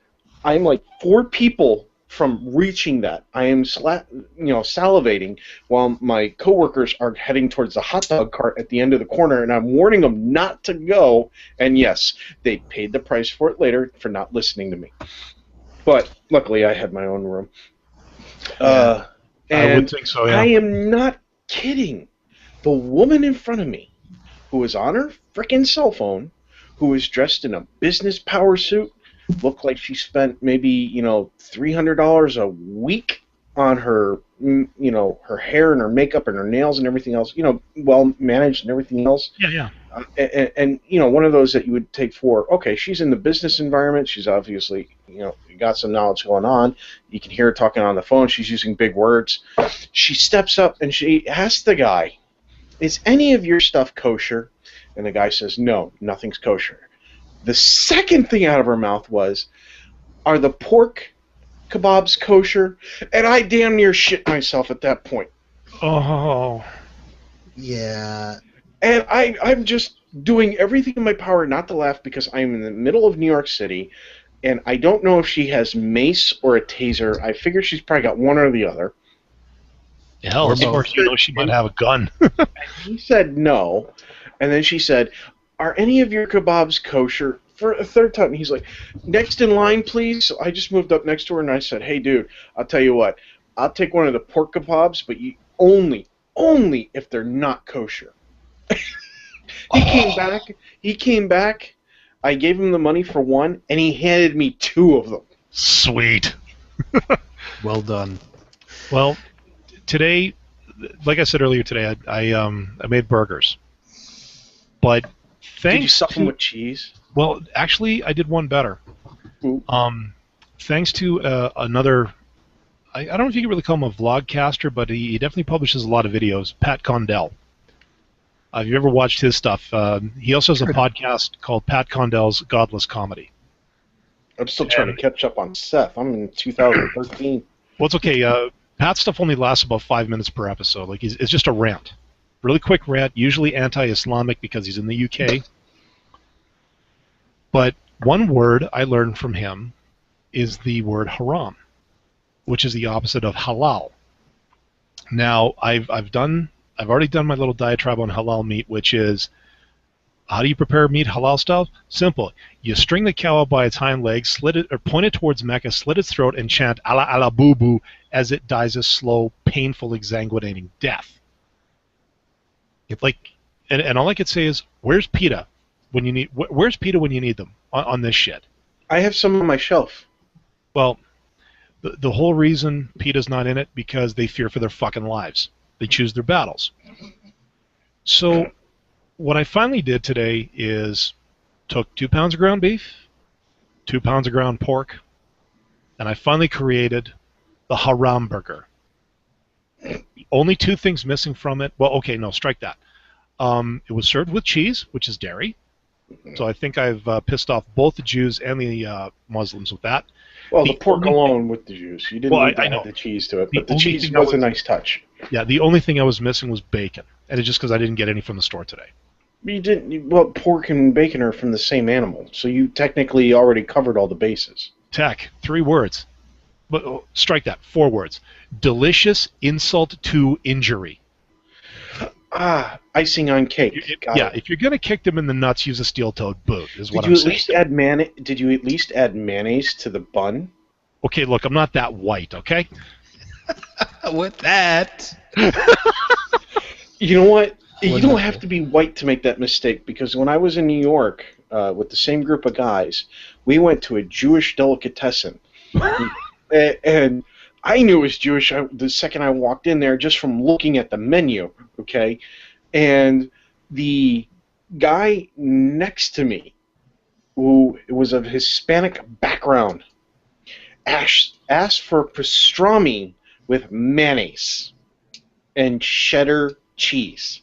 I'm like 4 people from reaching that. I am salivating while my coworkers are heading towards the hot dog cart at the end of the corner, and I'm warning them not to go. And yes, they paid the price for it later for not listening to me. But luckily, I had my own room. I And would think so, yeah. I am not kidding. The woman in front of me, who was on her frickin' cell phone, who was dressed in a business power suit, looked like she spent maybe, $300 a week on her, her hair and her makeup and her nails and everything else, well managed and everything else. Yeah. And one of those that you would take for, okay, she's in the business environment. She's obviously, got some knowledge going on. You can hear her talking on the phone. She's using big words. She steps up and she asks the guy, "Is any of your stuff kosher?" And the guy says, "No, nothing's kosher." The second thing out of her mouth was, "Are the pork kebabs kosher?" And I damn near shit myself at that point. Oh. Yeah. And I'm just doing everything in my power not to laugh, because I'm in the middle of New York City, and I don't know if she has mace or a taser. I figure she's probably got one or the other. Hell, of course, she might have a gun. He said no, and then she said, "Are any of your kebabs kosher?" For a third time. He's like, "Next in line, please." So I just moved up next to her, and I said, "Hey, dude, I'll tell you what. I'll take one of the pork kebabs, but you only if they're not kosher." He came back. I gave him the money for one, and he handed me 2 of them. Sweet. Well done. Well, today, like I said earlier today, I made burgers. But thanks Did you stuff them to, with cheese? well, actually, I did one better. Ooh. Thanks to another, I don't know if you can really call him a vlogcaster, but he definitely publishes a lot of videos, Pat Condell. If you've ever watched his stuff, he also has a podcast called Pat Condell's Godless Comedy. I'm still trying to catch up on Seth. I'm in 2013. Well, it's okay. Pat's stuff only lasts about 5 minutes per episode. Like, it's just a rant. Really quick rant, usually anti-Islamic because he's in the UK. But one word I learned from him is the word haram, which is the opposite of halal. Now, I've already done my little diatribe on halal meat, which is, how do you prepare meat halal style? Simple. You string the cow up by its hind legs, slit it or point it towards Mecca, slit its throat, and chant "Allah Allah boo boo" as it dies a slow, painful, exsanguinating death. Yep. Like, and all I could say is, where's PETA when you need? Where's PETA when you need them on this shit? I have some on my shelf. Well, the whole reason PETA's not in it because they fear for their fucking lives. They choose their battles. So, what I finally did today is took 2 pounds of ground beef, 2 pounds of ground pork, and I finally created the haram burger. Only 2 things missing from it. Well, okay, no, strike that. It was served with cheese, which is dairy. So I think I've pissed off both the Jews and the Muslims with that. Well, the pork alone with the juice. You didn't need to add know the cheese to it, but the only cheese thing was a nice touch. Yeah, the only thing I was missing was bacon, and it's just because I didn't get any from the store today. You didn't. Well, pork and bacon are from the same animal, so you technically already covered all the bases. Tech, 3 words. But strike that, 4 words. Delicious insult to injury. Icing on cake. If you're gonna kick them in the nuts, use a steel-toed boot. Is what Did I'm you saying. Did you at least add mayonnaise to the bun? Okay, look, I'm not that white. Okay. With that. You know what? You don't have to be white to make that mistake, because when I was in New York with the same group of guys, we went to a Jewish delicatessen. And I knew it was Jewish the second I walked in there just from looking at the menu, okay? And the guy next to me, who was of Hispanic background, asked for pastrami with mayonnaise and cheddar cheese.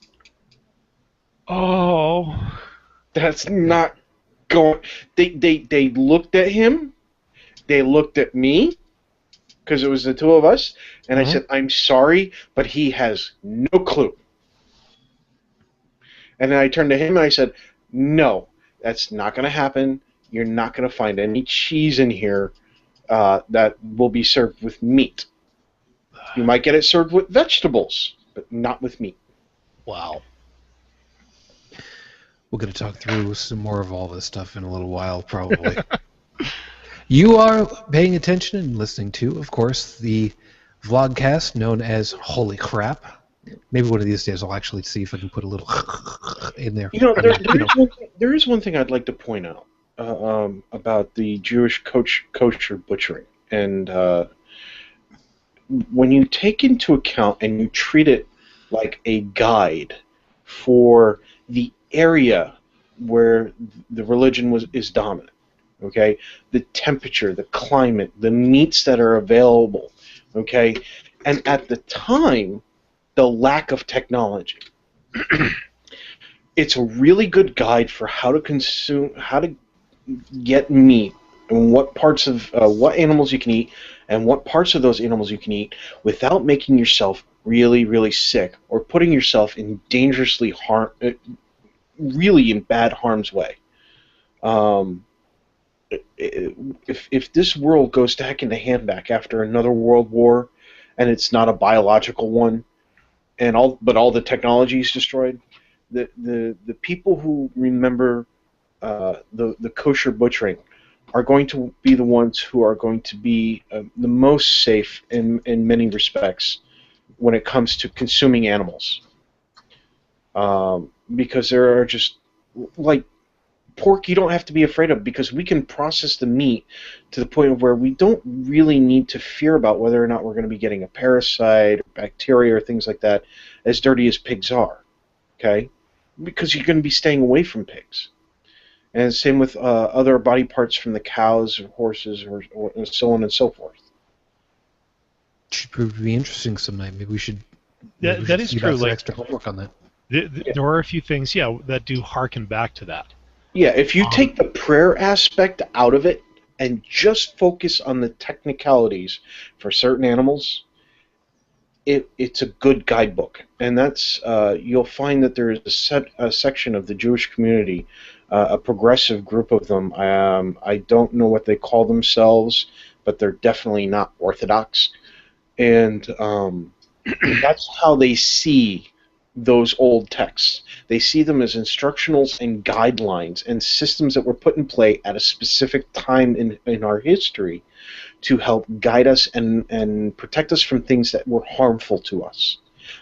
Oh. That's not going... They looked at him, they looked at me, because it was the 2 of us, and I said, I'm sorry, but he has no clue. And then I turned to him and I said, no, that's not going to happen. You're not going to find any cheese in here that will be served with meat. You might get it served with vegetables, but not with meat. Wow. We're going to talk through some more of all this stuff in a little while, probably. You are paying attention and listening to, of course, the VlogCast known as Holy Crap. Maybe one of these days I'll actually see if I can put a little in there. You know, there is one thing I'd like to point out about the Jewish kosher butchering. And when you take into account and you treat it like a guide for the area where the religion is dominant, okay, the temperature, the climate, the meats that are available, okay, and at the time, the lack of technology. It's a really good guide for how to get meat, and what parts of what animals you can eat, and what parts of those animals you can eat without making yourself really, really sick or putting yourself in really in bad harm's way. If this world goes to heck in the handbag after another world war, and it's not a biological one, but all the technology is destroyed, the people who remember the kosher butchering are going to be the ones who are going to be the most safe in many respects when it comes to consuming animals, because there are just like pork you don't have to be afraid of, because we can process the meat to the point of where we don't really need to fear about whether or not we're going to be getting a parasite or bacteria or things like that, as dirty as pigs are, okay? Because you're going to be staying away from pigs. And same with other body parts from the cows or horses or so on and so forth. Should prove to be interesting some night. Maybe we should. Yeah, that is true. Like extra homework on that. There are a few things, that do harken back to that. Yeah, if you take the prayer aspect out of it and just focus on the technicalities for certain animals, it's a good guidebook. And that's you'll find that there is a section of the Jewish community, a progressive group of them. I don't know what they call themselves, but they're definitely not Orthodox. And That's how they see those old texts. They see them as instructionals and guidelines and systems that were put in play at a specific time in our history to help guide us and protect us from things that were harmful to us.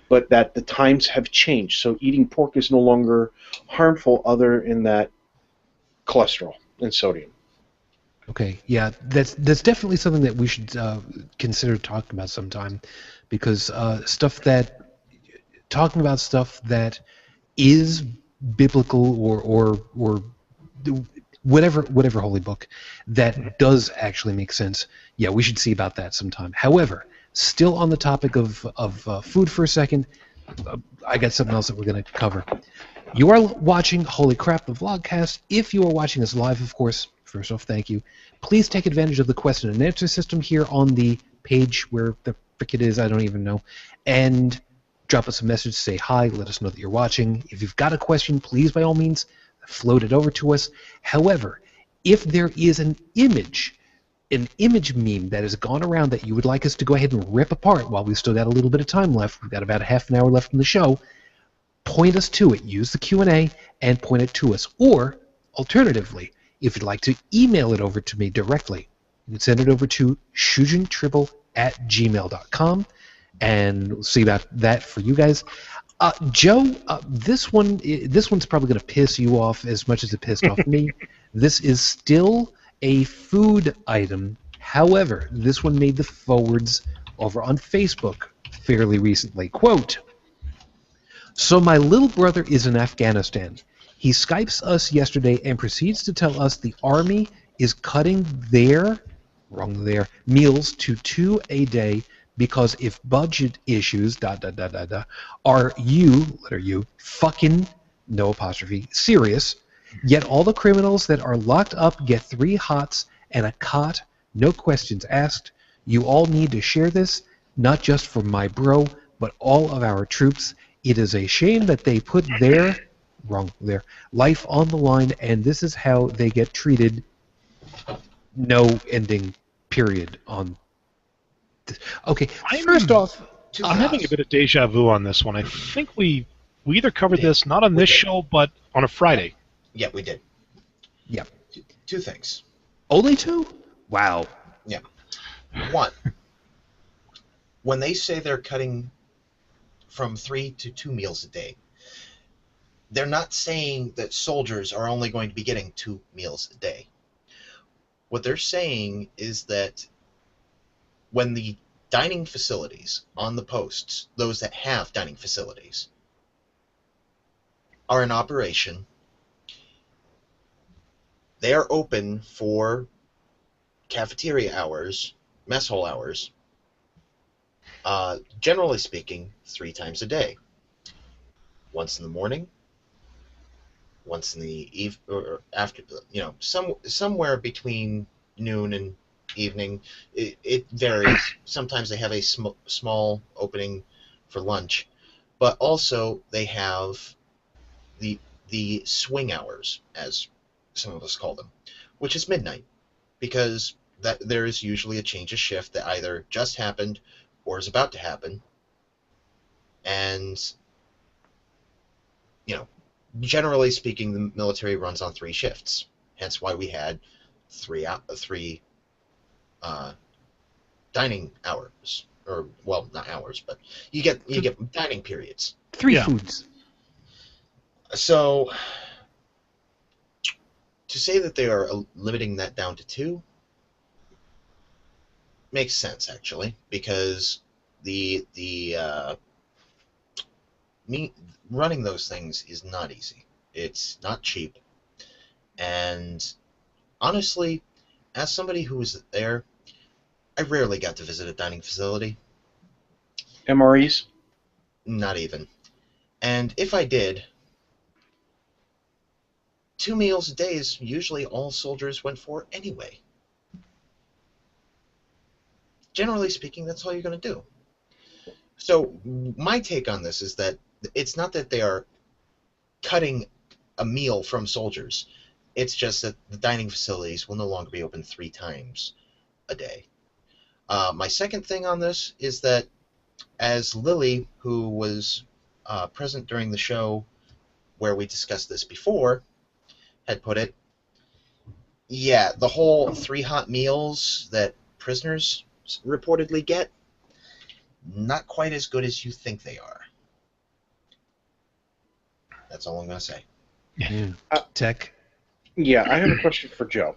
But that the times have changed, so eating pork is no longer harmful other in that cholesterol and sodium. Okay, yeah, that's definitely something that we should consider talking about sometime, because talking about stuff that is biblical or whatever holy book that does actually make sense. Yeah, we should see about that sometime. However, still on the topic of food for a second, I got something else that we're going to cover. You are watching Holy Crap, the VlogCast. If you are watching us live, of course, first off, thank you. Please take advantage of the question and answer system here on the page where the frick it is, I don't even know, and drop us a message, say hi, let us know that you're watching. If you've got a question, please, by all means, float it over to us. However, if there is an image meme that has gone around that you would like us to go ahead and rip apart while we've still got a little bit of time left, we've got about a half an hour left in the show, point us to it. Use the Q&A and point it to us. Or, alternatively, if you'd like to email it over to me directly, you can send it over to shujintriple@gmail.com, and we'll see about that for you guys. Joe, this one's probably going to piss you off as much as it pissed off me. This is still a food item. However, this one made the forwards over on Facebook fairly recently. Quote, "So my little brother is in Afghanistan. He Skypes us yesterday and proceeds to tell us the Army is cutting their meals to 2 a day because if budget issues, are you, letter U, fucking, no apostrophe, serious, yet all the criminals that are locked up get 3 hots and a cot, no questions asked. You all need to share this, not just for my bro, but all of our troops. It is a shame that they put their life on the line, and this is how they get treated. No ending period on this." Okay, first off, I'm having a bit of deja vu on this one. I think we either covered this, not on this show, but on a Friday. Yeah, we did. yeah, 2 things. only 2? Wow. Yeah. 1, when they say they're cutting from 3 to 2 meals a day, they're not saying that soldiers are only going to be getting 2 meals a day. What they're saying is that when the dining facilities on the posts, those that have dining facilities, are in operation, they are open for cafeteria hours, mess hall hours, generally speaking, 3 times a day. Once in the morning, once in the or after, somewhere between noon and evening. It varies. Sometimes they have a small opening for lunch, but also they have the swing hours, as some of us call them, which is midnight, because that there is usually a change of shift that either just happened or is about to happen, and generally speaking, the military runs on 3 shifts. Hence why we had 3 dining hours, or well, not hours, but you get dining periods. 3 foods. So to say that they are limiting that down to 2 makes sense, actually, because running those things is not easy. It's not cheap, and honestly, as somebody who was there, I rarely got to visit a dining facility. MREs? Not even. And if I did, 2 meals a day is usually all soldiers went for anyway. Generally speaking, that's all you're going to do. So my take on this is that it's not that they are cutting a meal from soldiers. It's just that the dining facilities will no longer be open 3 times a day. My second thing on this is that as Lily, who was present during the show where we discussed this before, had put it, yeah, the whole 3 hot meals that prisoners reportedly get, not quite as good as you think they are. That's all I'm going to say. Yeah. Tech. Yeah, I have a question for Joe.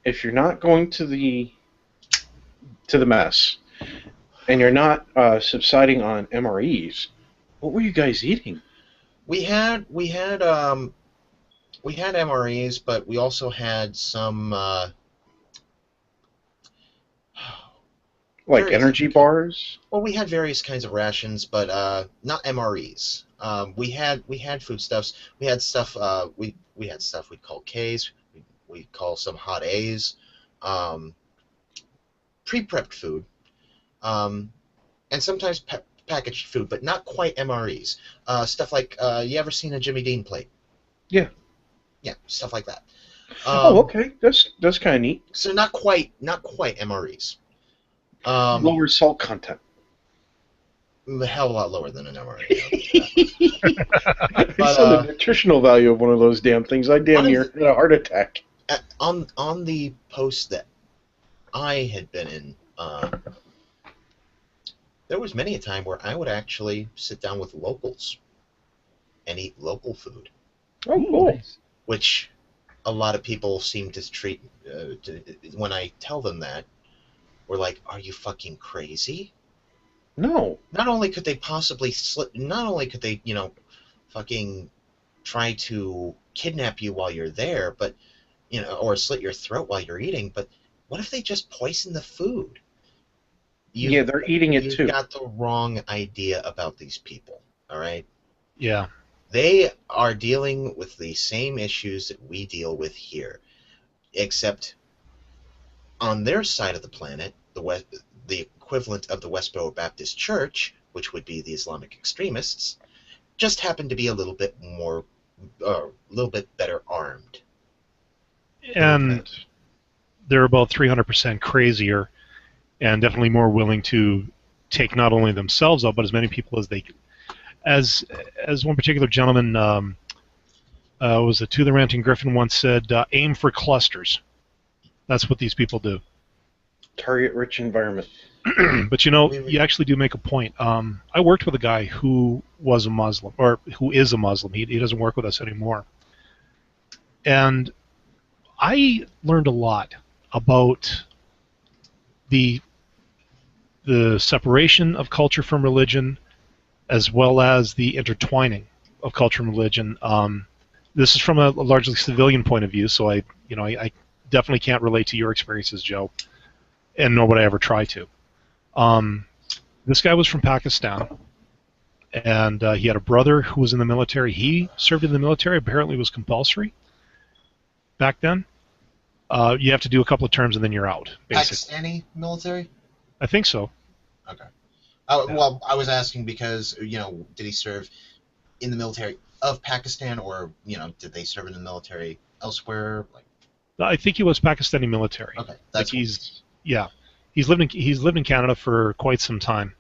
If you're not going to the mess, and you're not subsiding on MREs, what were you guys eating? We had MREs, but we also had some Like energy bars? Well, we had various kinds of rations, but not MREs. We had foodstuffs. We had stuff. We had stuff we'd call Ks. We call some hot A's. Pre-prepped food, and sometimes packaged food, but not quite MREs. Stuff like you ever seen a Jimmy Dean plate? Yeah. Yeah, stuff like that. Okay, that's kind of neat. So not quite MREs. Lower salt content. A hell of a lot lower than an MRE. I saw the nutritional value of one of those damn things. I damn near had a heart attack. On the post that I had been in, there was many a time where I would actually sit down with locals and eat local food. Oh, cool. Nice. Which a lot of people seem to treat, when I tell them that, we're like, are you fucking crazy? No. Not only could they possibly fucking try to kidnap you while you're there, but, or slit your throat while you're eating, but what if they just poison the food? Yeah, they're eating it too. You've got the wrong idea about these people, all right? Yeah. They are dealing with the same issues that we deal with here, except on their side of the planet, the equivalent of the Westboro Baptist Church, which would be the Islamic extremists, just happen to be a little bit better armed. And they're about 300% crazier, and definitely more willing to take not only themselves out, but as many people as they can. As one particular gentleman, was it To the Ranting Griffin once said, aim for clusters. That's what these people do. Target-rich environment. But you actually do make a point. I worked with a guy who was a Muslim, or who is a Muslim. He doesn't work with us anymore. And I learned a lot about the separation of culture from religion, as well as the intertwining of culture and religion. This is from a largely civilian point of view, so I definitely can't relate to your experiences, Joe, and nor would I ever try to. This guy was from Pakistan, and he had a brother who was in the military. He served in the military. Apparently, it was compulsory back then. You have to do a couple of terms and then you're out, basically. Pakistani military? I think so. Okay. Well, I was asking because, did he serve in the military of Pakistan, or, did they serve in the military elsewhere? I think he was Pakistani military. Okay. That's He's lived in Canada for quite some time.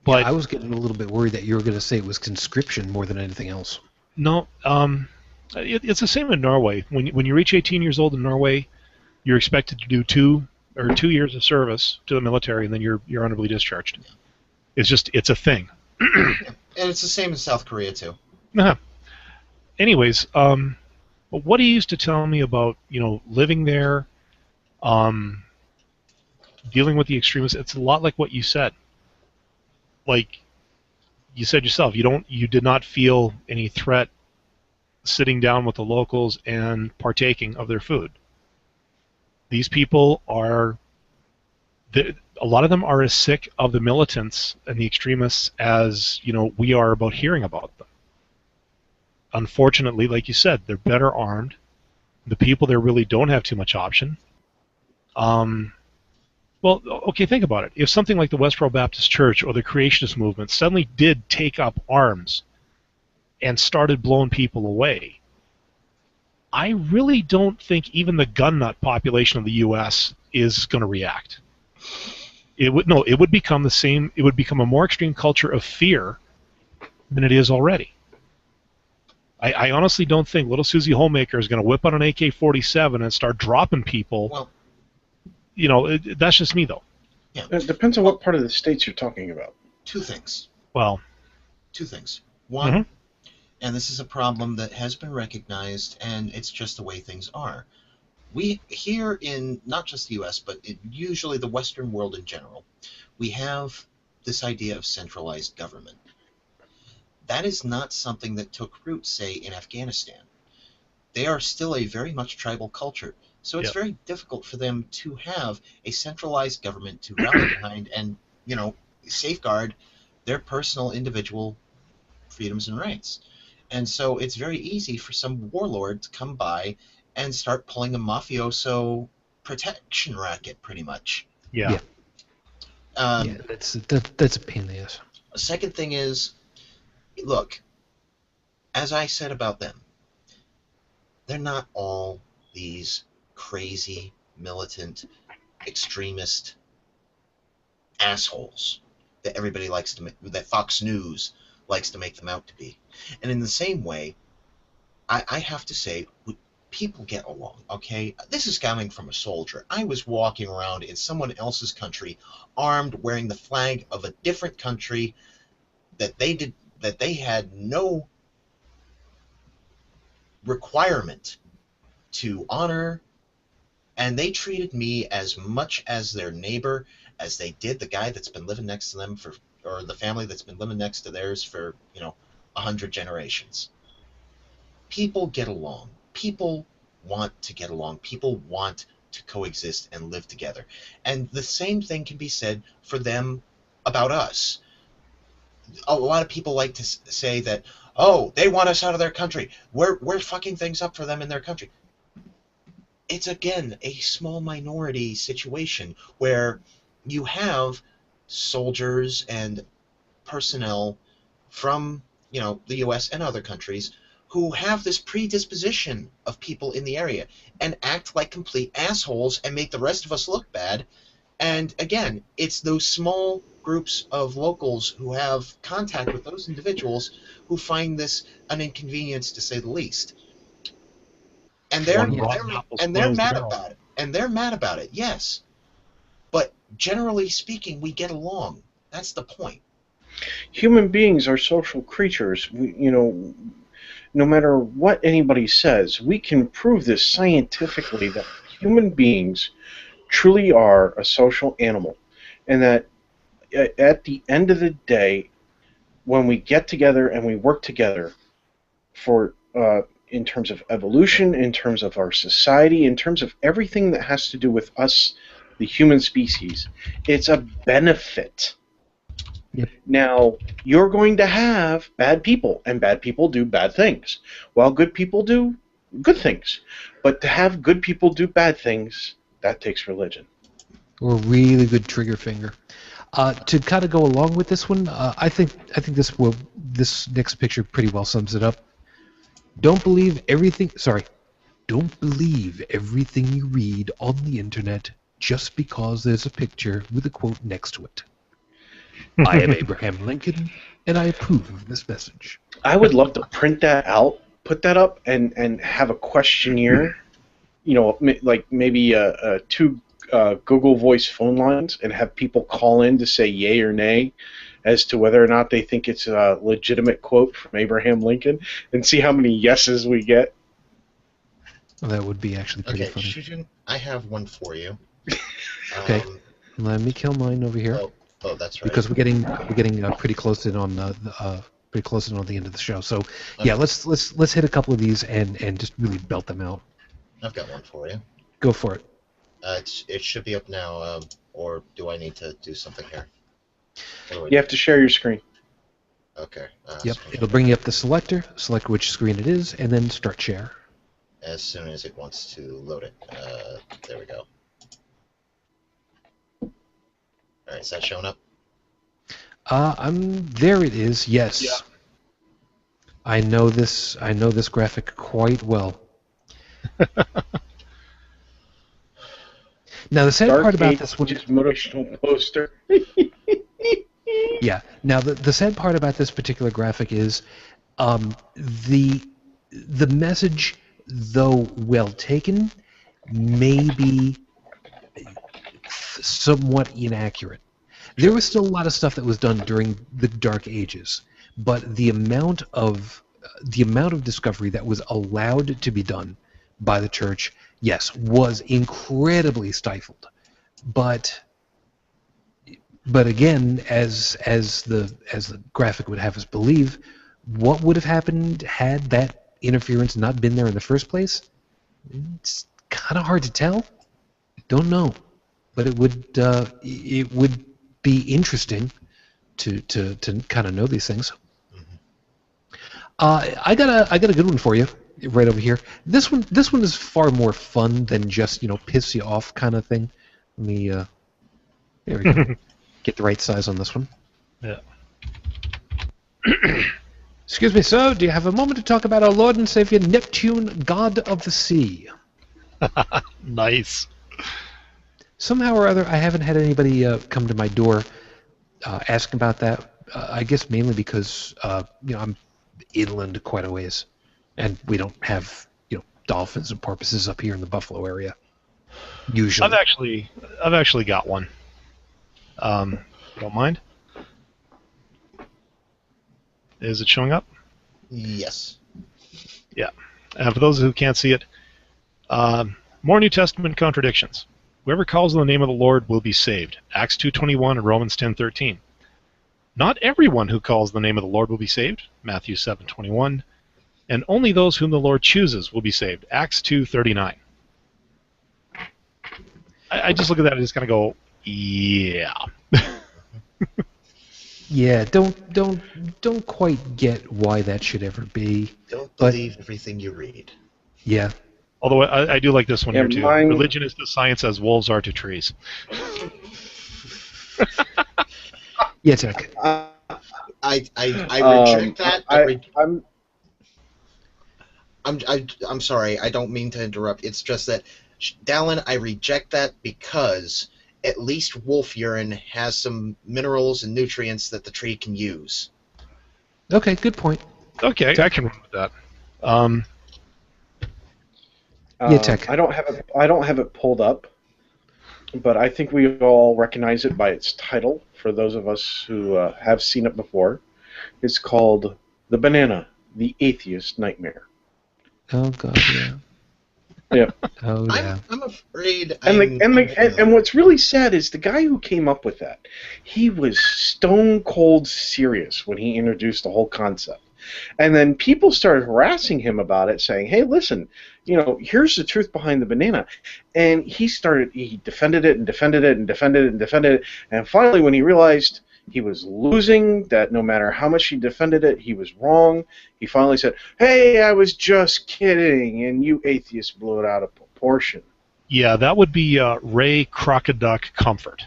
But Yeah, I was getting a little bit worried that you were going to say it was conscription more than anything else. No, it's the same in Norway. When you reach 18 years old in Norway, you're expected to do 2 years of service to the military, and then you're honorably discharged. It's a thing. And it's the same in South Korea too. Uh-huh. Anyways, what he used to tell me about living there, dealing with the extremists, it's a lot like what you said. Like you said yourself, you did not feel any threat sitting down with the locals and partaking of their food. These people a lot of them are as sick of the militants and the extremists as we are about hearing about them. Unfortunately, like you said, they're better armed. The people there really don't have too much option. Well, okay, think about it. If something like the Westboro Baptist Church or the Creationist movement suddenly did take up arms and started blowing people away, I really don't think even the gun nut population of the U.S. is going to react. it would become the same. It would become a more extreme culture of fear than it is already. I honestly don't think little Susie Homemaker is going to whip out an AK-47 and start dropping people. Well, That's just me, though. yeah. It depends on what part of the states you're talking about. Two things. Well, One, Mhm. and this is a problem that has been recognized, and it's just the way things are. We here in not just the U.S., but usually the Western world in general, we have this idea of centralized government. That is not something that took root, say, in Afghanistan. They are still a very much tribal culture, so it's Yep. very difficult for them to have a centralized government to rally behind and, safeguard their personal individual freedoms and rights. And so it's very easy for some warlord to come by and start pulling a mafioso protection racket, pretty much. Yeah. Yeah, that's a pain in the ass. The second thing is, look, as I said about them, they're not all these crazy, militant, extremist assholes that everybody likes to make, that Fox News likes to make them out to be. And in the same way, I have to say, people get along, okay? This is coming from a soldier. I was walking around in someone else's country, armed, wearing the flag of a different country that they had no requirement to honor, and they treated me as much as their neighbor as they did the guy that's been living next to them or the family that's been living next to theirs for 100 generations. People get along. People want to get along. People want to coexist and live together. And the same thing can be said for them about us. A lot of people like to say that, oh, they want us out of their country. We're fucking things up for them in their country. It's, again, a small minority situation where you have soldiers and personnel from, the U.S. and other countries who have this predisposition of people in the area and act like complete assholes and make the rest of us look bad. And again, it's those small groups of locals who have contact with those individuals who find this an inconvenience, to say the least. And they're mad about it. And they're mad about it, yes. But generally speaking, we get along. That's the point. Human beings are social creatures. No matter what anybody says, we can prove this scientifically that human beings truly are a social animal, and that at the end of the day, when we get together and we work together for in terms of evolution, in terms of our society, in terms of everything that has to do with us, the human species, it's a benefit. Yep. Now, you're going to have bad people, and bad people do bad things, while good people do good things. But to have good people do bad things, that takes religion. Or a really good trigger finger. To kind of go along with this one, I think this next picture pretty well sums it up. Don't believe everything you read on the internet just because there's a picture with a quote next to it. I am Abraham Lincoln, and I approve of this message. I would love to print that out, put that up, and have a questionnaire, like maybe two Google Voice phone lines, and have people call in to say yay or nay as to whether or not they think it's a legitimate quote from Abraham Lincoln, and see how many yeses we get. Well, that would be actually pretty funny. Shujin, I have one for you. Okay, let me kill mine over here. Oh, that's right. Because we're getting pretty close in on the end of the show. So yeah, let's hit a couple of these and just really belt them out. I've got one for you. Go for it. It should be up now, or do I need to do something here? You have to share your screen. Okay. Yep, it'll bring you up the selector, select which screen it is, and then start share. As soon as it wants to load it. There we go. All right, is that showing up? There it is. Yes. Yeah. I know this graphic quite well. Now the sad Dark part about this one, Ages motivational poster. yeah. Now the sad part about this particular graphic is the message, though well taken, may be somewhat inaccurate. There was still a lot of stuff that was done during the Dark Ages, but the amount of discovery that was allowed to be done by the church, yes, was incredibly stifled. But again, as the graphic would have us believe, what would have happened had that interference not been there in the first place? It's kind of hard to tell. Don't know, but it would be interesting to kind of know these things. I got a good one for you right over here. This one is far more fun than just piss you off kind of thing. Let me there we go. Get the right size on this one. Yeah. Excuse me, sir. Do you have a moment to talk about our Lord and Savior Neptune, God of the Sea? Nice. Somehow or other, I haven't had anybody come to my door asking about that. I guess mainly because I'm inland quite a ways, and we don't have dolphins and porpoises up here in the Buffalo area. Usually, I've actually got one. Don't mind. Is it showing up? Yes. Yeah. And for those who can't see it, more New Testament contradictions. Whoever calls on the name of the Lord will be saved. Acts 2:21 and Romans 10:13. Not everyone who calls the name of the Lord will be saved. Matthew 7:21. And only those whom the Lord chooses will be saved. Acts 2:39. I just look at that and just kind of go, yeah. Yeah, don't quite get why that should ever be. Don't believe everything you read. Yeah. Although I do like this one here too. mine- Religion is to science as wolves are to trees. Yeah, Tech. I reject that. I'm sorry. I don't mean to interrupt. It's just that, Dallin, I reject that because at least wolf urine has some minerals and nutrients that the tree can use. Okay, good point. Okay, I can run with that. Yeah, Tech. I don't have it pulled up, but I think we all recognize it by its title. For those of us who have seen it before, it's called "The Banana: The Atheist Nightmare." Oh God, yeah. Yeah. Oh yeah. I'm afraid. And what's really sad is the guy who came up with that. He was stone cold serious when he introduced the whole concept. And then people started harassing him about it, saying, hey, listen, here's the truth behind the banana. And he defended it and defended it and defended it and defended it. And finally, when he realized he was losing, that no matter how much he defended it, he was wrong, he finally said, hey, I was just kidding, and you atheists blew it out of proportion. Yeah, that would be Ray Crocoduck Comfort.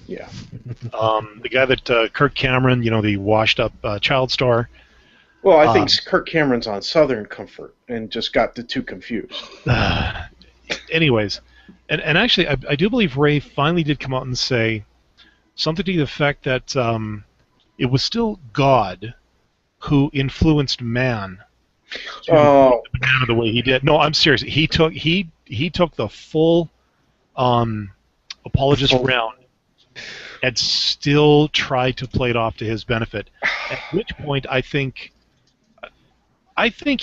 Yeah. The guy that Kirk Cameron, the washed-up child star. Well, I think Kirk Cameron's on Southern Comfort and just got the two confused. Anyways, and actually, I do believe Ray finally did come out and say something to the effect that it was still God who influenced man to make the banana the way he did. No, I'm serious. He took the full apologist round and still tried to play it off to his benefit. At which point, I think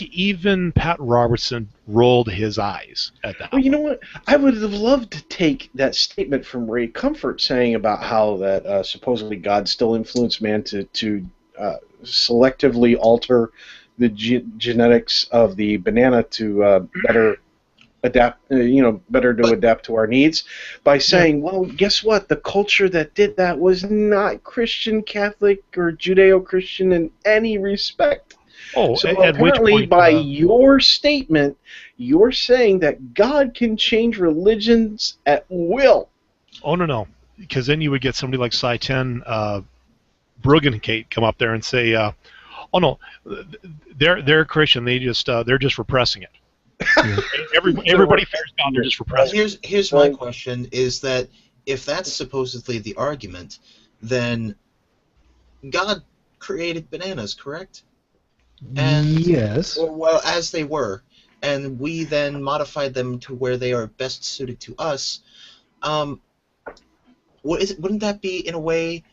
even Pat Robertson rolled his eyes at that. Well, you know what? I would have loved to take that statement from Ray Comfort saying about how that supposedly God still influenced man to selectively alter the genetics of the banana to better adapt, adapt to our needs, by saying, well, guess what? The culture that did that was not Christian, Catholic, or Judeo-Christian in any respect. Oh, so at which apparently, point, by your statement, you're saying that God can change religions at will. Oh, no. Because then you would get somebody like Cy 10, Bruggencate come up there and say, oh, no, they're Christian. They're just repressing it. Everybody fears God. They're just repressed. Here's my question: is that if that's supposedly the argument, then God created bananas, correct? And yes. well, as they were, and we then modified them to where they are best suited to us. Wouldn't that be in a way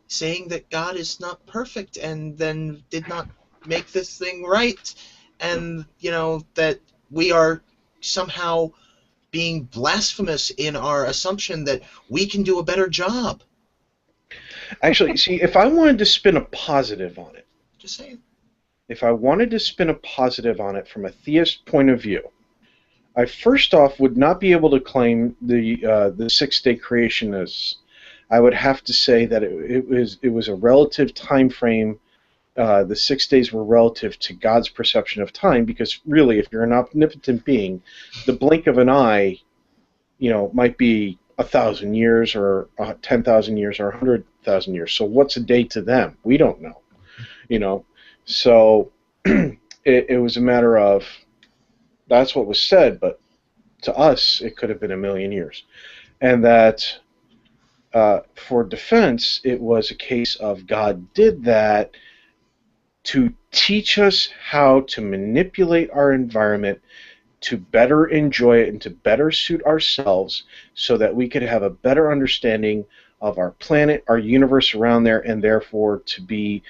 saying that God is not perfect and then did not make this thing right, and that we are somehow being blasphemous in our assumption that we can do a better job? Actually, see, if I wanted to spin a positive on it, Just saying. if I wanted to spin a positive on it from a theist point of view, I first off would not be able to claim the 6-day creation as. I would have to say that it was a relative time frame. The 6 days were relative to God's perception of time, because really, if you're an omnipotent being, the blink of an eye, might be 1,000 years or 10,000 years or 100,000 years. So what's a day to them? We don't know. So it was a matter of that's what was said, but to us it could have been 1,000,000 years, and that. For defense, it was a case of God did that to teach us how to manipulate our environment to better enjoy it and to better suit ourselves, so that we could have a better understanding of our planet, our universe around there, and therefore to be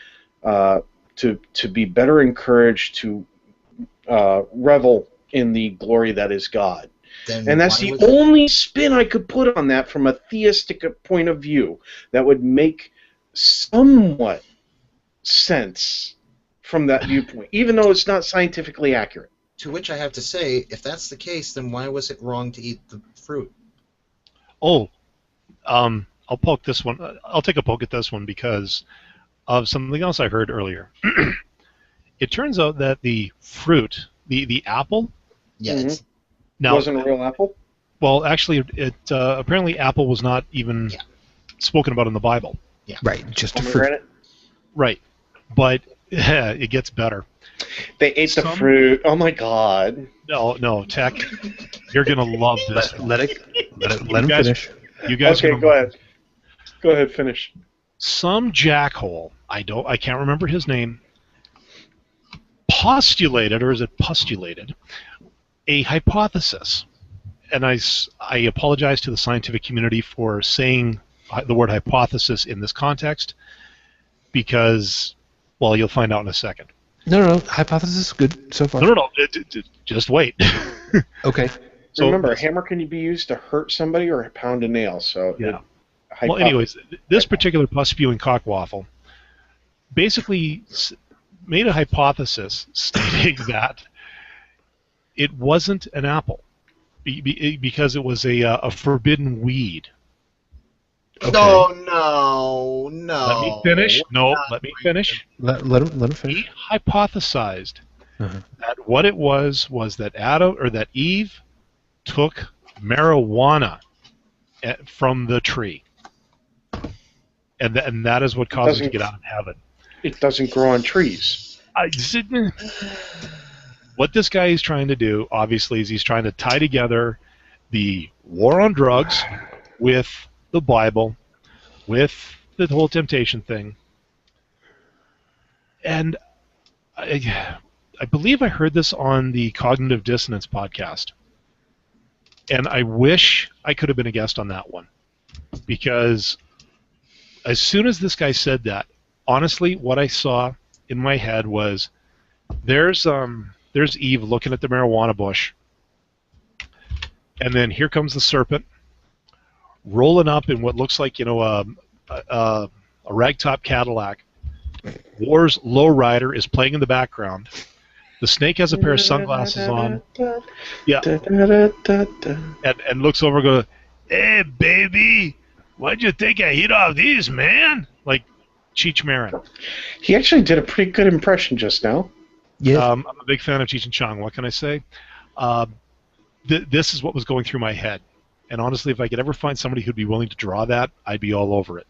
better encouraged to revel in the glory that is God. And that's the only spin I could put on that from a theistic point of view that would make somewhat sense from that viewpoint, even though it's not scientifically accurate. To which I have to say, if that's the case, then why was it wrong to eat the fruit? Oh, I'll poke this one. I'll take a poke at this one because of something else I heard earlier. It turns out that the fruit, the apple, Yes. Now, wasn't a real apple? Well, actually, apparently apple was not even spoken about in the Bible. Yeah. Right, just a fruit. Right, but it gets better. They ate the fruit. Oh my God! No, Tech, you're gonna love this. Let him finish. You guys. Okay, go ahead. Go ahead, finish. Some jackhole, I can't remember his name, postulated, or is it postulated, a hypothesis, and I apologize to the scientific community for saying the word hypothesis in this context, because, well, you'll find out in a second. No, hypothesis is good so far. No, just wait. Okay. So remember, a hammer can be used to hurt somebody or pound a nail. So yeah. Well, anyways, this particular pus-spewing cockwaffle basically made a hypothesis stating that it wasn't an apple because it was a forbidden weed. Okay. No. Let me finish. Let me finish. Let him finish. He hypothesized that what it was that Eve took marijuana from the tree, and that is what caused her to get out of heaven. It doesn't grow on trees. What this guy is trying to do, obviously, is he's trying to tie together the war on drugs with the Bible, with the whole temptation thing. And I believe I heard this on the Cognitive Dissonance podcast. And I wish I could have been a guest on that one. Because as soon as this guy said that, honestly, what I saw in my head was there's Eve looking at the marijuana bush, and then here comes the serpent rolling up in what looks like a ragtop Cadillac. War's lowrider is playing in the background. The snake has a pair of sunglasses on. Yeah. And looks over and goes, "Hey, baby, why'd you take a hit off these, man?" Like Cheech Marin. He actually did a pretty good impression just now. Yeah. I'm a big fan of Cheech and Chong. What can I say? This is what was going through my head. And honestly, if I could ever find somebody who'd be willing to draw that, I'd be all over it.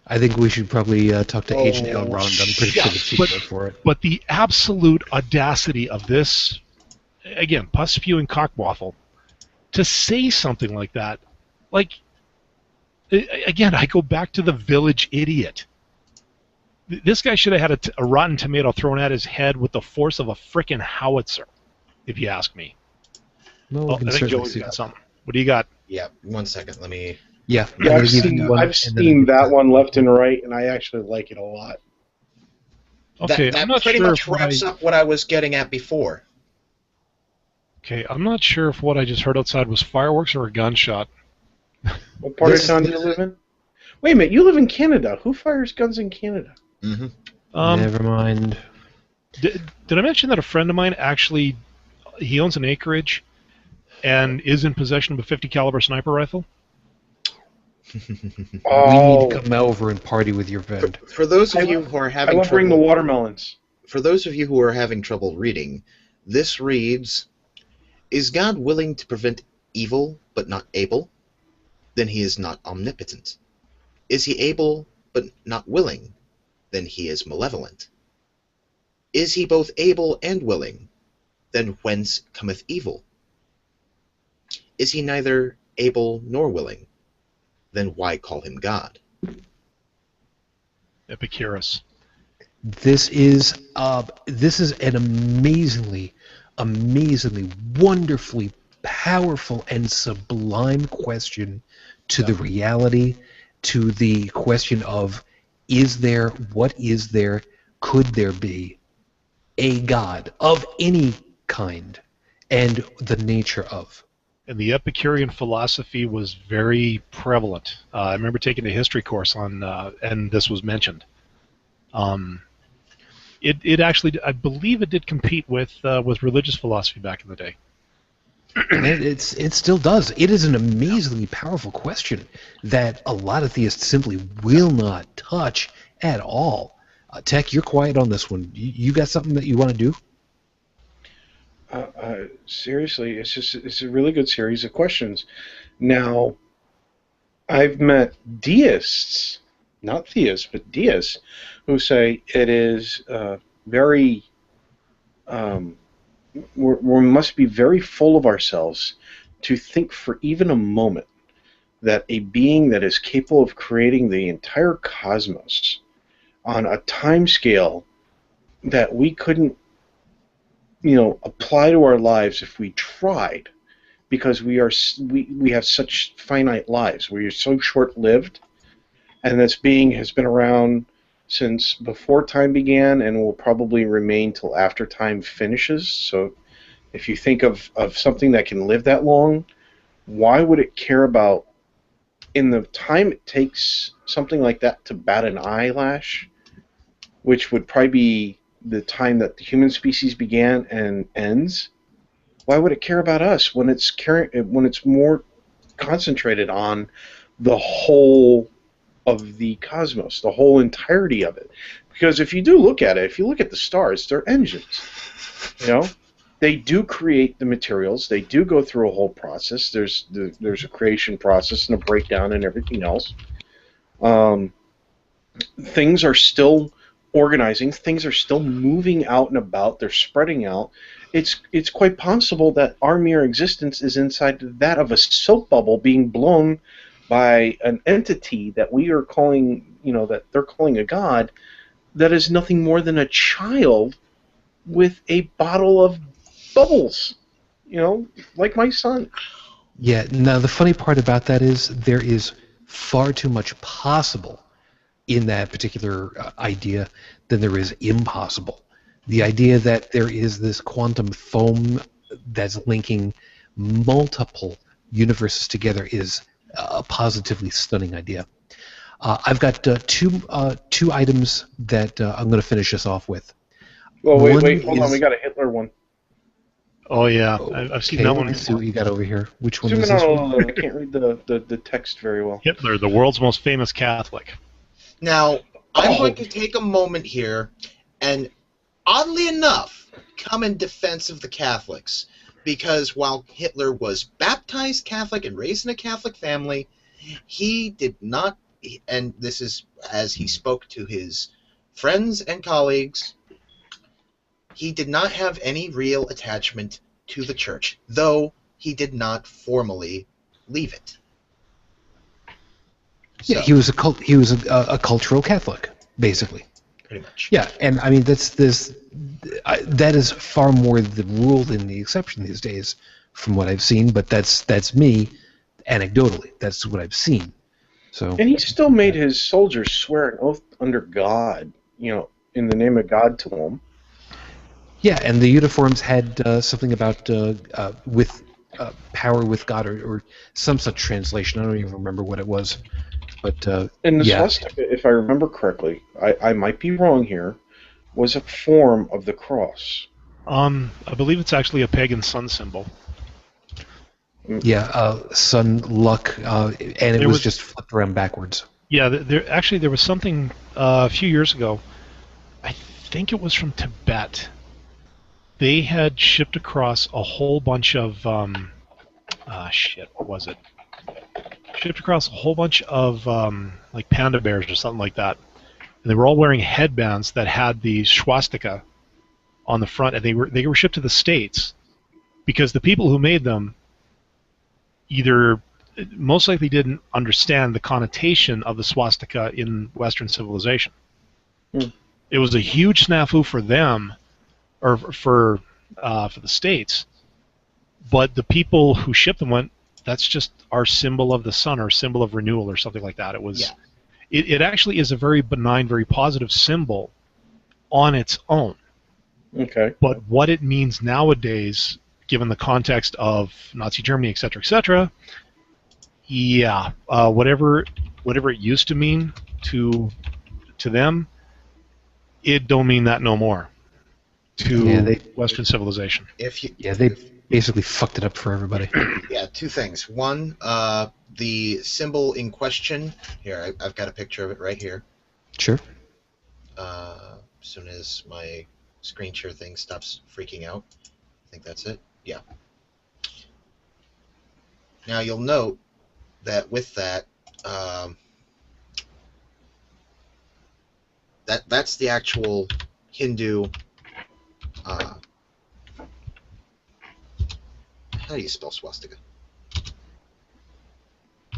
I think we should probably talk to Agent Elrond. I'm pretty sure the cheat code for it. But the absolute audacity of this again, pus spewing cockwaffle, to say something like that, like, again, I go back to the village idiot. This guy should have had a rotten tomato thrown at his head with the force of a frickin' howitzer, if you ask me. No, Oh, I think Joey's got something. What do you got? Yeah, 1 second. Let me. Yeah, Yeah, I'm I've gonna give seen you one, I've and then I seen give that it one to- left and right, and I actually like it a lot. Okay, that I'm not pretty sure much if what wraps up what I was getting at before. Okay, I'm not sure if what I just heard outside was fireworks or a gunshot. What part This of town is- do you live in? Wait a minute, you live in Canada. Who fires guns in Canada? Mm-hmm. Never mind. Did I mention that a friend of mine actually, he owns an acreage and is in possession of a 50 caliber sniper rifle? We need Oh, to come over and party with your friend. For those I of you will- who are I having will bring the trouble, watermelons. for those of you who are having trouble reading, this reads: Is God willing to prevent evil but not able? Then he is not omnipotent. Is he able but not willing? Then he is malevolent. Is he both able and willing? Then whence cometh evil? Is he neither able nor willing? Then why call him God? Epicurus. This is an amazingly, wonderfully powerful and sublime question to the reality, to the question of what is there, could there be a God of any kind, and the nature of. And the Epicurean philosophy was very prevalent. I remember taking a history course on, and this was mentioned. It actually, I believe, it did compete with religious philosophy back in the day. And it still does. It is an amazingly powerful question that a lot of theists simply will not touch at all. Tech, you're quiet on this one. You got something that you want to do? Seriously, it's a really good series of questions. Now, I've met deists, not theists, but deists, who say it is very. We must be very full of ourselves to think for even a moment that a being that is capable of creating the entire cosmos on a time scale that we couldn't, apply to our lives if we tried, because we have such finite lives. We are so short-lived, and this being has been around since before time began and will probably remain till after time finishes. So if you think of something that can live that long, why would it care about, in the time it takes something like that to bat an eyelash, which would probably be the time that the human species began and ends? Why would it care about us when it's more concentrated on the whole of the cosmos, the whole entirety of it? Because if you do look at it, if you look at the stars, they're engines. They do create the materials. They do go through a whole process. There's a creation process and a breakdown and everything else. Things are still organizing. Things are still moving out and about. They're spreading out. It's quite possible that our mere existence is inside that of a soap bubble being blown by an entity that we are calling, that they're calling a god, that is nothing more than a child with a bottle of bubbles, like my son. Yeah, now the funny part about that is there is far too much possible in that particular idea than there is impossible. The idea that there is this quantum foam that's linking multiple universes together is a positively stunning idea. I've got two items that I'm going to finish us off with. Well, One wait, hold on. is- We got a Hitler one. Oh yeah, I've seen Okay, that let one. me see what you got over here. Which one Zoom is in this on a one? little. I can't read the text very well. Hitler, the world's most famous Catholic. Now, I'm going to take a moment here and, oddly enough, come in defense of the Catholics. Because while Hitler was baptized Catholic and raised in a Catholic family, he did not, and this is as he spoke to his friends and colleagues, he did not have any real attachment to the church, though he did not formally leave it. Yeah, So, he was a cultural Catholic, basically. pretty much. Yeah, and I mean that is far more the rule than the exception these days, from what I've seen. But that's me, anecdotally. That's what I've seen. So. And he still made his soldiers swear an oath under God, in the name of God to him. Yeah, and the uniforms had something about with power with God or some such translation. I don't even remember what it was. But And the yeah, swastika, if I remember correctly, I might be wrong here, was a form of the cross. I believe it's actually a pagan sun symbol. yeah, sun, luck, and it was just flipped around backwards. Yeah, there was something a few years ago. I think it was from Tibet. They had shipped across a whole bunch of what was it? Shipped across a whole bunch of like panda bears or something like that, and they were all wearing headbands that had the swastika on the front, and they were shipped to the States because the people who made them either most likely didn't understand the connotation of the swastika in Western civilization. It was a huge snafu for them, or for the States, but the people who shipped them went, that's just our symbol of the sun, our symbol of renewal, or something like that. It was, it actually is a very benign, very positive symbol on its own. Okay. But what it means nowadays, given the context of Nazi Germany, etc., whatever it used to mean to them, it don't mean that no more to Western civilization. They basically fucked it up for everybody. Yeah, two things. One, the symbol in question. Here, I've got a picture of it right here. Sure. As soon as my screen share thing stops freaking out. I think that's it. Yeah. Now you'll note that with that, that's the actual Hindu. How do you spell swastika?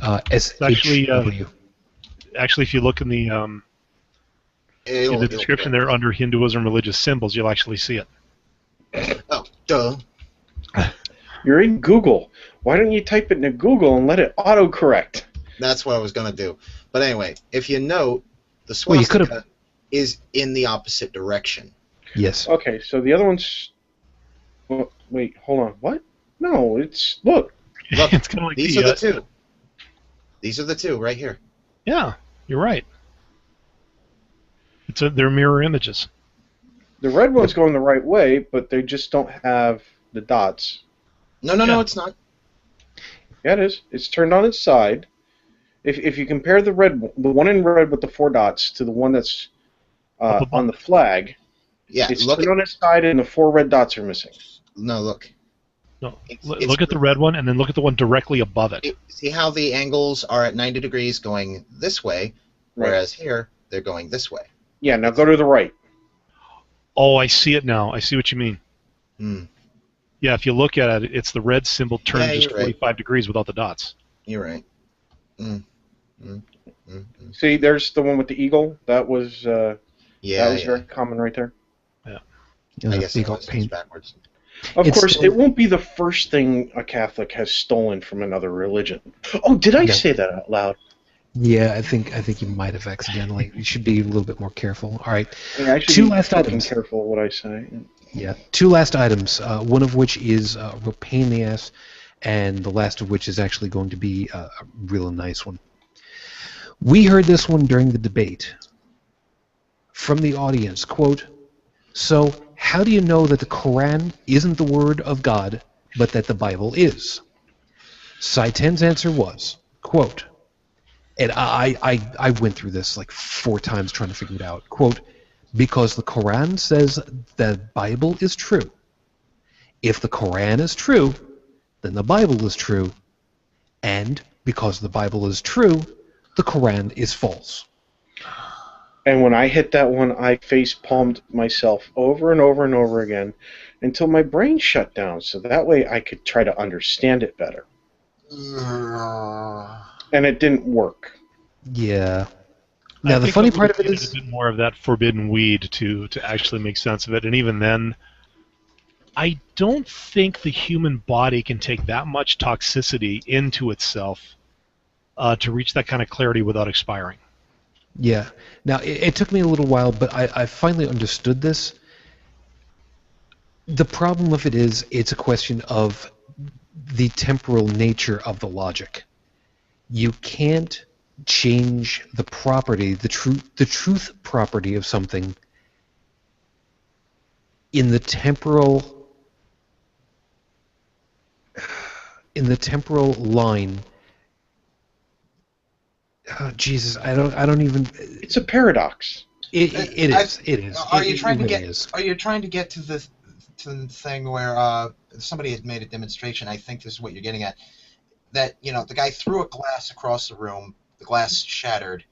SHW. Actually, if you look in the description there under Hinduism religious symbols, you'll actually see it. Oh, duh. You're in Google. Why don't you type it into Google and let it autocorrect? That's what I was going to do. But anyway, if you note, the swastika is in the opposite direction. Yes. Okay, so the other one's... Well, wait, hold on. What? No, it's... Look. It's kind of like these are the two. These are the two right here. Yeah, you're right. They're mirror images. The red one's going the right way, but they just don't have the dots. No, it's not. Yeah, it is. It's turned on its side. If you compare the one in red with the 4 dots to the one that's on the flag, it's turned on its side and the 4 red dots are missing. No, look. No, look at the red one and then look at the one directly above it. See how the angles are at 90 degrees going this way, whereas here they're going this way. Yeah, now go to the right. Oh, I see it now. I see what you mean. Hmm. Yeah, if you look at it, it's the red symbol turned just 45 degrees without the dots. You're right. See, there's the one with the eagle. That was very common right there. Yeah. I guess eagle paint backwards. Of course, it won't be the first thing a Catholic has stolen from another religion. Oh, did I say that out loud? Yeah, I think you might have accidentally. You should be a little bit more careful. All right. Yeah, I should Two be last items. Careful what I say. Yeah, 2 last items. One of which is a real pain in the ass, and the last of which is actually going to be a real nice one. We heard this one during the debate from the audience. Quote, "So, how do you know that the Quran isn't the word of God, but that the Bible is?" Side 10's answer was, quote, and I went through this like 4 times trying to figure it out, quote, "Because the Quran says the Bible is true. If the Quran is true, then the Bible is true. And because the Bible is true, the Quran is false." And when I hit that one, I face palmed myself over and over and over again until my brain shut down. So that way I could try to understand it better. And it didn't work. Yeah. Now, the think funny I part of it needed is... a bit more of that forbidden weed to actually make sense of it, and even then, I don't think the human body can take that much toxicity into itself to reach that kind of clarity without expiring. Yeah. Now, it took me a little while, but I finally understood this. The problem with it is it's a question of the temporal nature of the logic. You can't change the property, the truth property of something in the temporal line. Oh, Jesus, I don't even. It's a paradox. It is. Are you trying to get to the thing where somebody had made a demonstration? I think this is what you're getting at. That the guy threw a glass across the room. The glass shattered.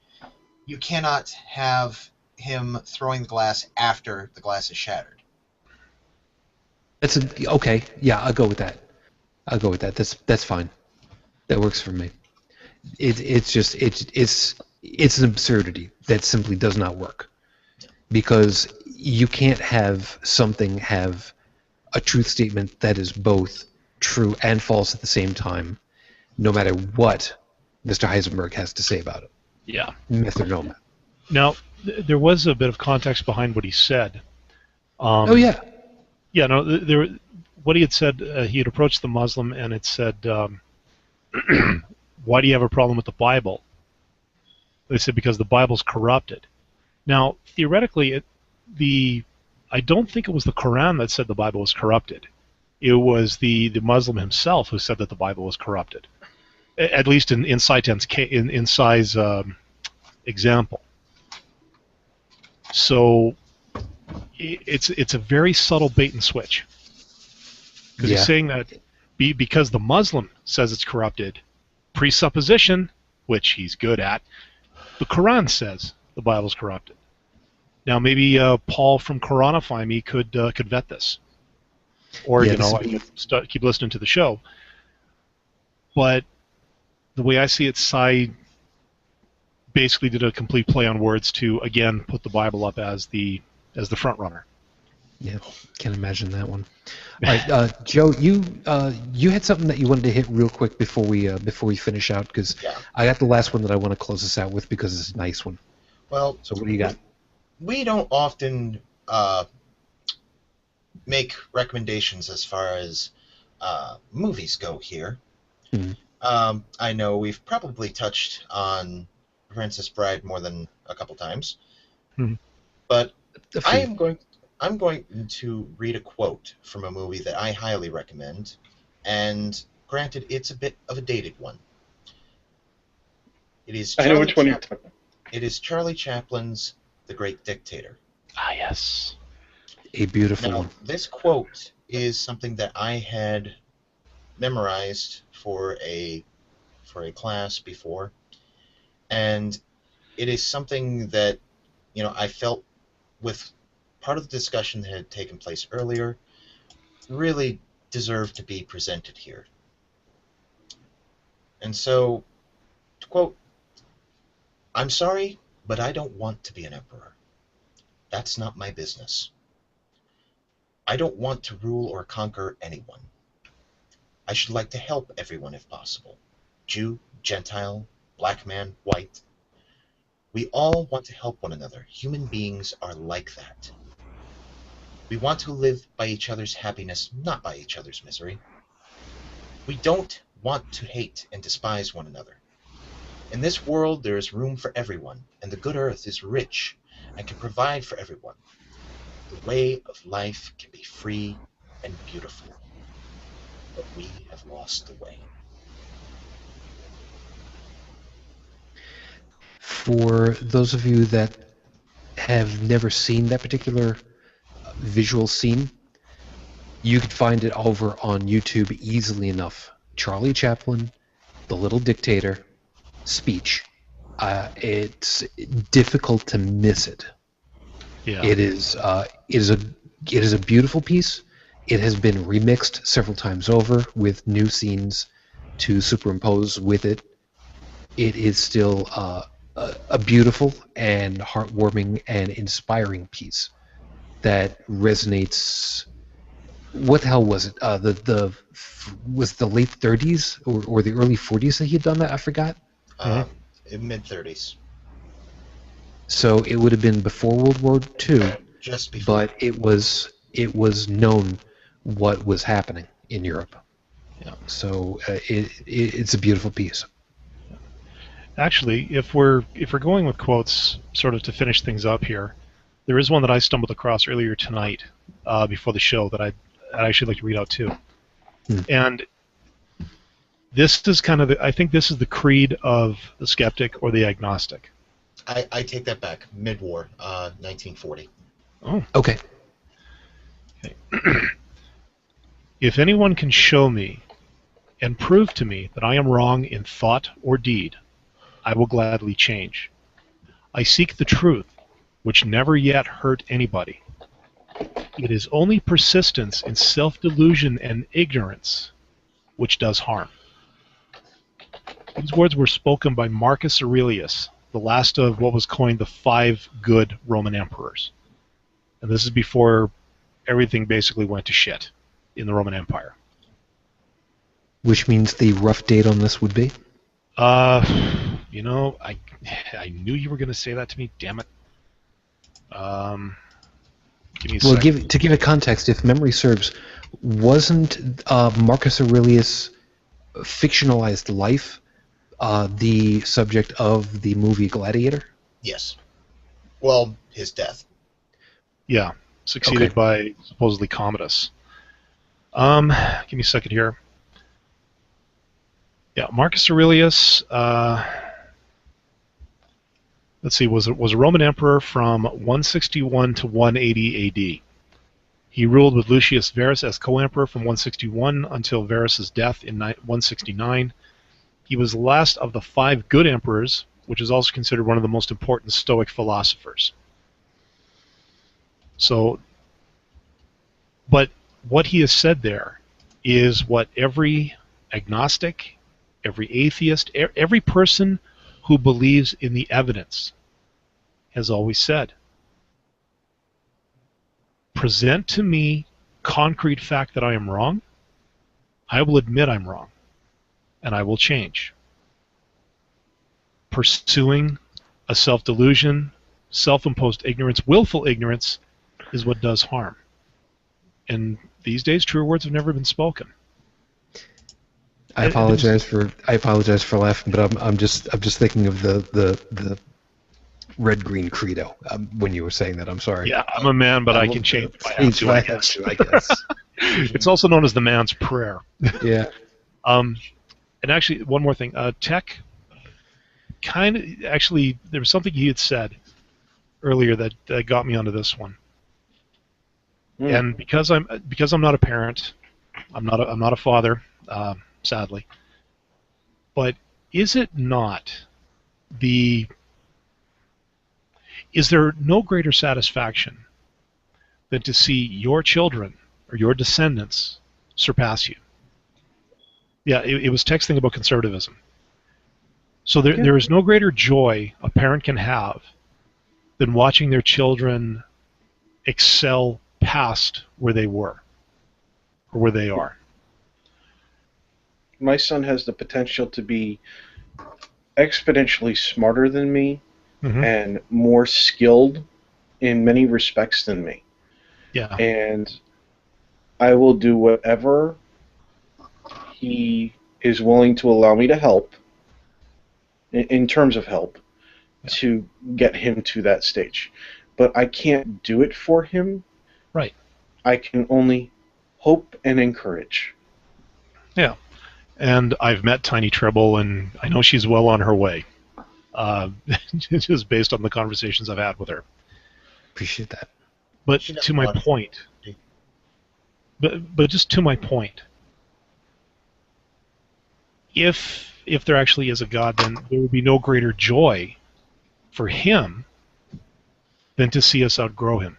You cannot have him throwing the glass after the glass is shattered. Okay. Yeah, I'll go with that. That's fine. That works for me. It's an absurdity that simply does not work, because you can't have something have a truth statement that is both true and false at the same time, no matter what Mr. Heisenberg has to say about it. Yeah. Method or no method. Now, there was a bit of context behind what he said. Oh, yeah. Yeah, no, what he had said, he had approached the Muslim and it said, why do you have a problem with the Bible? They said, because the Bible's corrupted. Now, theoretically, I don't think it was the Quran that said the Bible was corrupted. It was the Muslim himself who said that the Bible was corrupted, at least in Sai's example. So it's a very subtle bait and switch. Because he's saying that because the Muslim says it's corrupted, presupposition, which he's good at, the Quran says the Bible's corrupted. Now maybe Paul from Quranify Me could vet this, or I could keep listening to the show. But the way I see it, Sai basically did a complete play on words to again put the Bible up as the front runner. Yeah, can't imagine that one. All right, Joe, you had something that you wanted to hit real quick before we finish out, because I got the last one that I want to close this out with because it's a nice one. Well, so what do you got? We don't often make recommendations as far as movies go here. Mm-hmm. I know we've probably touched on Princess Bride more than a couple times, but I'm going to read a quote from a movie that I highly recommend, and granted, it's a bit of a dated one. It is I know which one you're talking about. It is Charlie Chaplin's The Great Dictator. Ah, yes. A beautiful one. This quote is something that I had memorized for a class before, and it is something that I felt with part of the discussion that had taken place earlier really deserved to be presented here. And so, to quote, "I'm sorry, but I don't want to be an emperor. That's not my business. I don't want to rule or conquer anyone. I should like to help everyone if possible. Jew, Gentile, black man, white. We all want to help one another. Human beings are like that. We want to live by each other's happiness, not by each other's misery. We don't want to hate and despise one another. In this world there is room for everyone, and the good earth is rich and can provide for everyone. The way of life can be free and beautiful, but we have lost the way." For those of you that have never seen that particular visual scene, you could find it over on YouTube easily enough. Charlie Chaplin, The Little Dictator, speech. It's difficult to miss it. Yeah. It is a beautiful piece. It has been remixed several times over with new scenes to superimpose with it. It is still a beautiful and heartwarming and inspiring piece that resonates. What the hell was it? Was the late 30s or the early 40s that he had done that? I forgot. In mid-30s. So it would have been before World War II, Just before. but it was known what was happening in Europe. Yeah. So it's a beautiful piece. Actually, if we're going with quotes, sort of to finish things up here, there is one that I stumbled across earlier tonight, before the show, that I'd actually like to read out too. And this is kind of I think this is the creed of the skeptic or the agnostic. I take that back. Mid-war, 1940. Oh. Okay. If anyone can show me and prove to me that I am wrong in thought or deed, I will gladly change. I seek the truth, which never yet hurt anybody. It is only persistence in self-delusion and ignorance which does harm. These words were spoken by Marcus Aurelius, the last of what was coined the 5 good Roman emperors. And this is before everything basically went to shit in the Roman Empire. Which means the rough date on this would be? You know, I knew you were going to say that to me. Damn it. Give me a second. To give it context, if memory serves, wasn't Marcus Aurelius' fictionalized life the subject of the movie Gladiator? Yes. Well, his death. Yeah, succeeded by supposedly Commodus. Give me a second here. Yeah, Marcus Aurelius. Let's see, was a Roman emperor from 161 to 180 A.D. He ruled with Lucius Verus as co-emperor from 161 until Verus's death in 169. He was the last of the 5 good emperors, which is also considered one of the most important Stoic philosophers. So, but what he has said there is what every agnostic, every atheist, every person who believes in the evidence has always said. Present to me concrete fact that I am wrong, I will admit I'm wrong, and I will change. Pursuing a self-delusion, self-imposed ignorance, willful ignorance, is what does harm. And these days, truer words have never been spoken. I apologize for laughing, but I'm just thinking of the red-green credo when you were saying that. I'm sorry. Yeah, I'm a man, but I can change if I have to, I guess. It's also known as the man's prayer. Yeah. And actually, one more thing. Tech, actually, there was something he had said earlier that got me onto this one. And because I'm not a parent, I'm not a father, sadly. But is there no greater satisfaction than to see your children or your descendants surpass you? Yeah, it was texting about conservatism. So there is no greater joy a parent can have than watching their children excel past where they were or where they are. My son has the potential to be exponentially smarter than me and more skilled in many respects than me. Yeah. And I will do whatever he is willing to allow me to help, in terms of help, to get him to that stage. But I can't do it for him. Right. I can only hope and encourage. Yeah. And I've met Tiny Treble, and I know she's well on her way. Just based on the conversations I've had with her. Appreciate that. But to my point, but just to my point, if if there actually is a God, then there would be no greater joy for him than to see us outgrow him.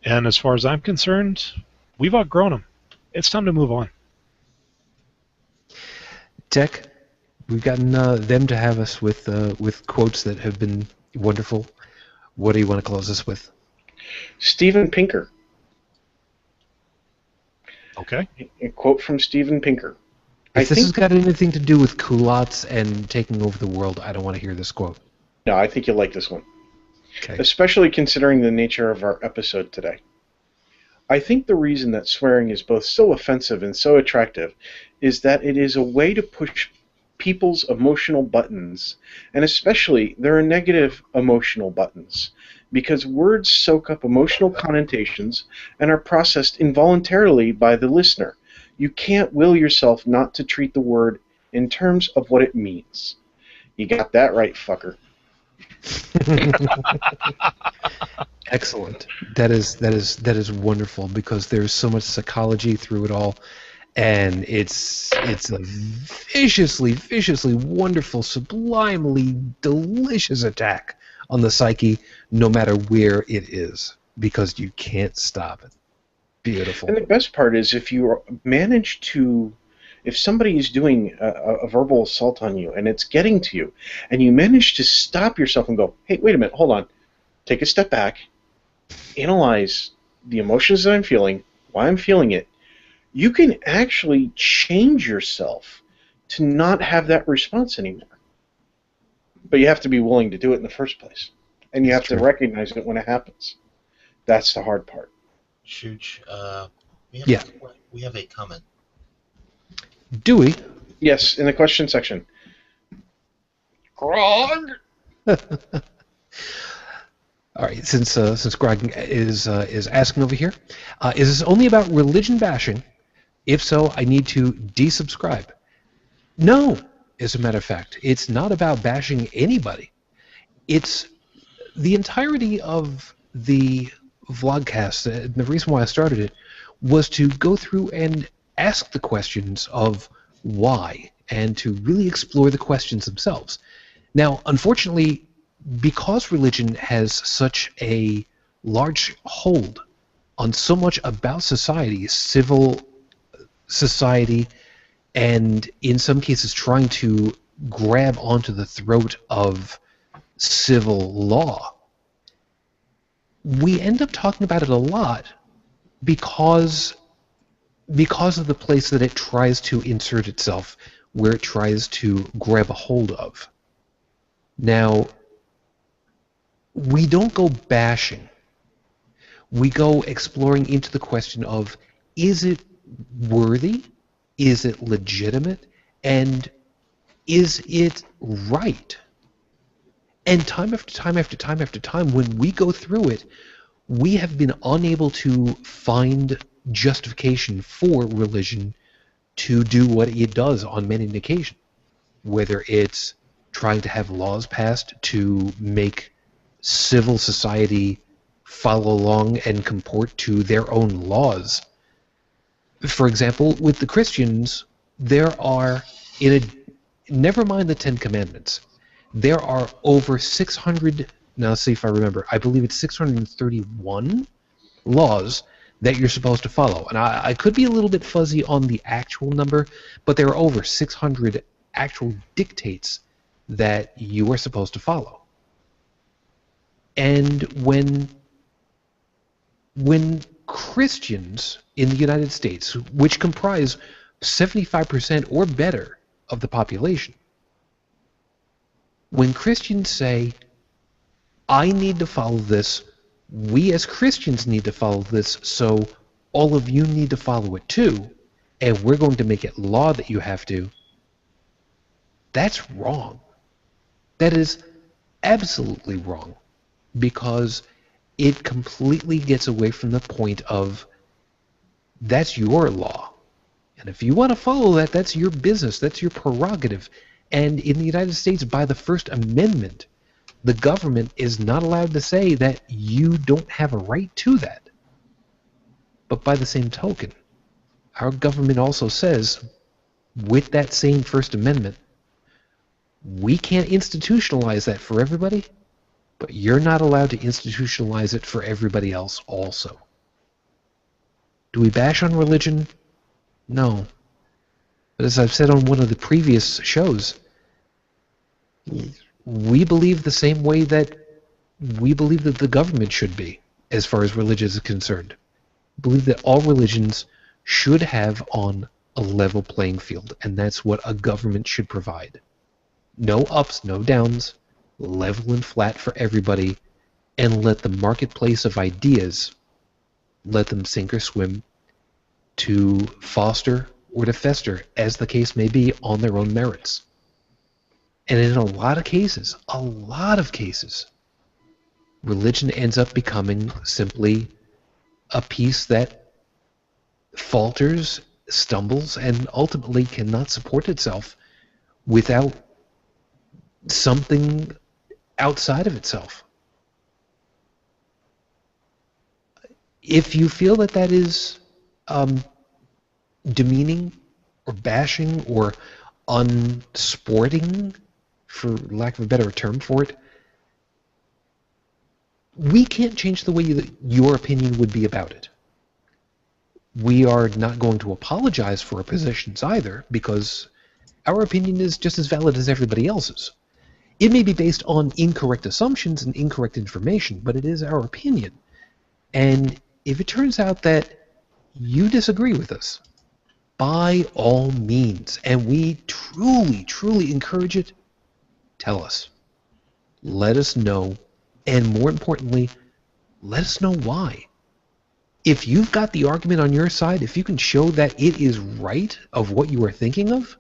And as far as I'm concerned, we've outgrown him. It's time to move on. Tech, we've gotten them to have us with quotes that have been wonderful. What do you want to close us with? Steven Pinker. Okay. A quote from Steven Pinker. If this has got anything to do with culottes and taking over the world, I don't want to hear this quote. No, I think you'll like this one. Okay. Especially considering the nature of our episode today. I think the reason that swearing is both so offensive and so attractive is that it is a way to push people's emotional buttons, and especially their negative emotional buttons, because words soak up emotional connotations and are processed involuntarily by the listener. You can't will yourself not to treat the word in terms of what it means. You got that right, fucker. Excellent. That is wonderful, because there's so much psychology through it all, and it's a viciously wonderful, sublimely delicious attack on the psyche, no matter where it is, because you can't stop it. Beautiful. And the best part is if you manage to, if somebody is doing a verbal assault on you and it's getting to you, and you manage to stop yourself and go, hey, wait a minute, hold on, take a step back, analyze the emotions that I'm feeling, why I'm feeling it, you can actually change yourself to not have that response anymore. But you have to be willing to do it in the first place. And you have to recognize it when it happens. That's the hard part. Shooch, we have a comment. Do we? Yes, in the question section. Grog! All right, since Greg is asking over here, is this only about religion bashing? If so, I need to desubscribe. No, as a matter of fact, it's not about bashing anybody. It's the entirety of the VlogCast. The reason why I started it was to go through and ask the questions of why, and to really explore the questions themselves. Now, unfortunately, because religion has such a large hold on so much about society, civil society, and in some cases trying to grab onto the throat of civil law, we end up talking about it a lot because of the place that it tries to insert itself, where it tries to grab a hold of. Now, we don't go bashing. We go exploring into the question of, is it worthy? Is it legitimate? And is it right? And time after time after time after time, when we go through it, we have been unable to find justification for religion to do what it does on many an occasion. Whether it's trying to have laws passed to make civil society follow along and comport to their own laws. For example, with the Christians, there are, never mind the Ten Commandments, there are over 600, now let's see if I remember, I believe it's 631 laws that you're supposed to follow. And I could be a little bit fuzzy on the actual number, but there are over 600 actual dictates that you are supposed to follow. And when Christians in the United States, which comprise 75% or better of the population, when Christians say, I need to follow this, we as Christians need to follow this, so all of you need to follow it too, and we're going to make it law that you have to, that's wrong. That is absolutely wrong, because it completely gets away from the point of, that's your law. And if you want to follow that, that's your business, that's your prerogative. And in the United States, by the First Amendment, the government is not allowed to say that you don't have a right to that. But by the same token, our government also says with that same First Amendment, we can't institutionalize that for everybody, but you're not allowed to institutionalize it for everybody else also. Do we bash on religion? No. But as I've said on one of the previous shows, we believe the same way that we believe that the government should be, as far as religion is concerned. We believe that all religions should have on a level playing field, and that's what a government should provide. No ups, no downs, level and flat for everybody, and let the marketplace of ideas, let them sink or swim, to foster or to fester, as the case may be, on their own merits. And in a lot of cases, religion ends up becoming simply a piece that falters, stumbles, and ultimately cannot support itself without something outside of itself. If you feel that that is demeaning or bashing or unsporting, for lack of a better term for it, we can't change the way your opinion would be about it. We are not going to apologize for our positions either, because our opinion is just as valid as everybody else's. It may be based on incorrect assumptions and incorrect information, but it is our opinion. And if it turns out that you disagree with us, by all means, and we truly, truly encourage it, tell us. Let us know, and more importantly, let us know why. If you've got the argument on your side, if you can show that it is right of what you are thinking of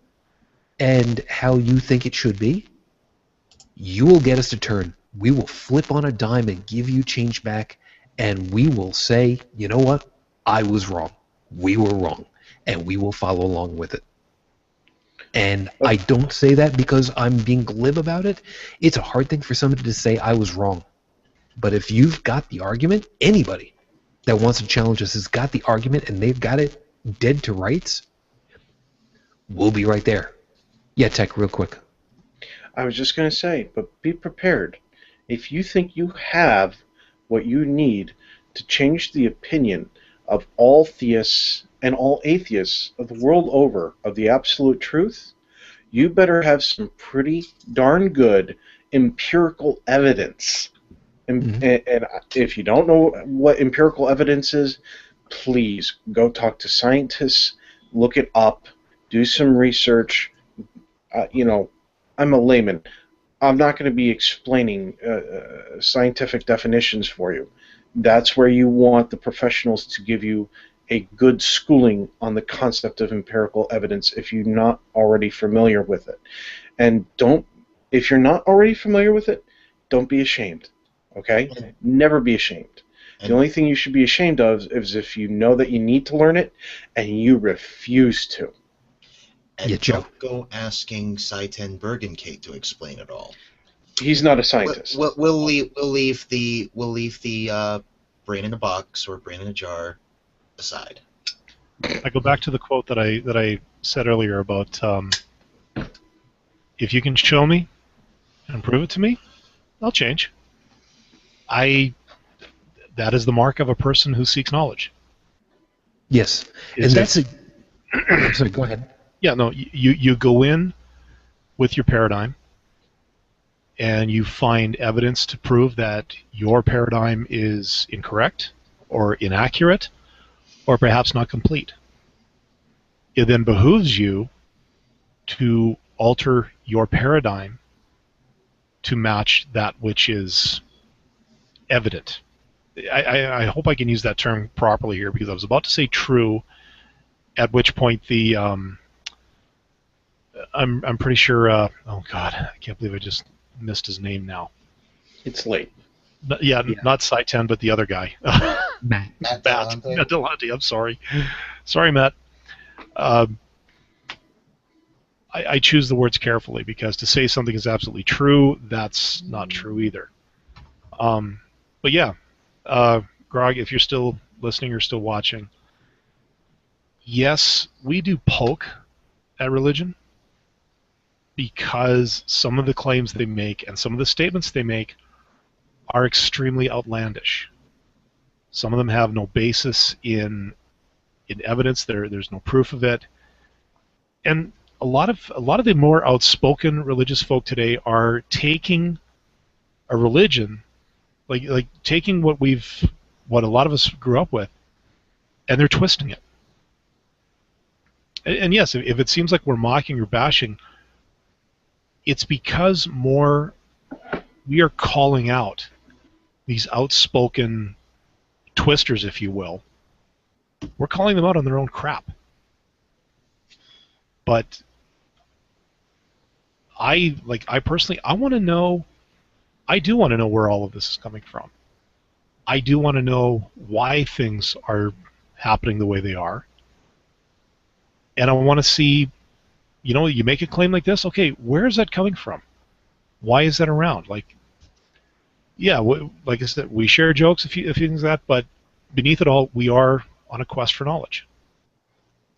and how you think it should be, you will get us to turn. We will flip on a dime and give you change back, and we will say, you know what? I was wrong. We were wrong. And we will follow along with it. And I don't say that because I'm being glib about it. It's a hard thing for somebody to say I was wrong. But if you've got the argument, anybody that wants to challenge us has got the argument and they've got it dead to rights, we'll be right there. Yeah, Tech, real quick. I was just going to say, but be prepared. If you think you have what you need to change the opinion of all theists and all atheists of the world over of the absolute truth, you better have some pretty darn good empirical evidence. And if you don't know what empirical evidence is, please go talk to scientists, look it up, do some research. I'm a layman. I'm not going to be explaining scientific definitions for you. That's where you want the professionals to give you a good schooling on the concept of empirical evidence if you're not already familiar with it. And if you're not already familiar with it, don't be ashamed. Okay? Never be ashamed. The only thing you should be ashamed of is if you know that you need to learn it and you refuse to. And don't go asking Saiten Bergenkate to explain it all. He's not a scientist. We'll leave the brain in a box or brain in a jar aside. I go back to the quote that I said earlier about if you can show me and prove it to me, I'll change. That is the mark of a person who seeks knowledge. Yes, and that's a. Sorry, go ahead. Yeah, no, you go in with your paradigm, and you find evidence to prove that your paradigm is incorrect or inaccurate or perhaps not complete. It then behooves you to alter your paradigm to match that which is evident. I hope I can use that term properly here, because I was about to say true, at which point the I'm pretty sure. Oh God, I can't believe I just missed his name now. It's late. Yeah, not Saiten, but the other guy. Matt Delante. I'm sorry. Sorry, Matt. I choose the words carefully, because to say something is absolutely true, that's not true either. But yeah, Grog, if you're still listening or still watching, yes, we do poke at religion because some of the claims they make and some of the statements they make are extremely outlandish. Some of them have no basis in evidence. There's no proof of it. And a lot of the more outspoken religious folk today are taking a religion, like taking what a lot of us grew up with, and they're twisting it. And yes, if it seems like we're mocking or bashing, it's because we are calling out these outspoken twisters, if you will. We're calling them out on their own crap. But I personally, I do want to know where all of this is coming from. I do want to know why things are happening the way they are. And I want to see, you make a claim like this, okay, where is that coming from? Why is that around? Like I said, we share jokes, a few things like that, but beneath it all, we are on a quest for knowledge.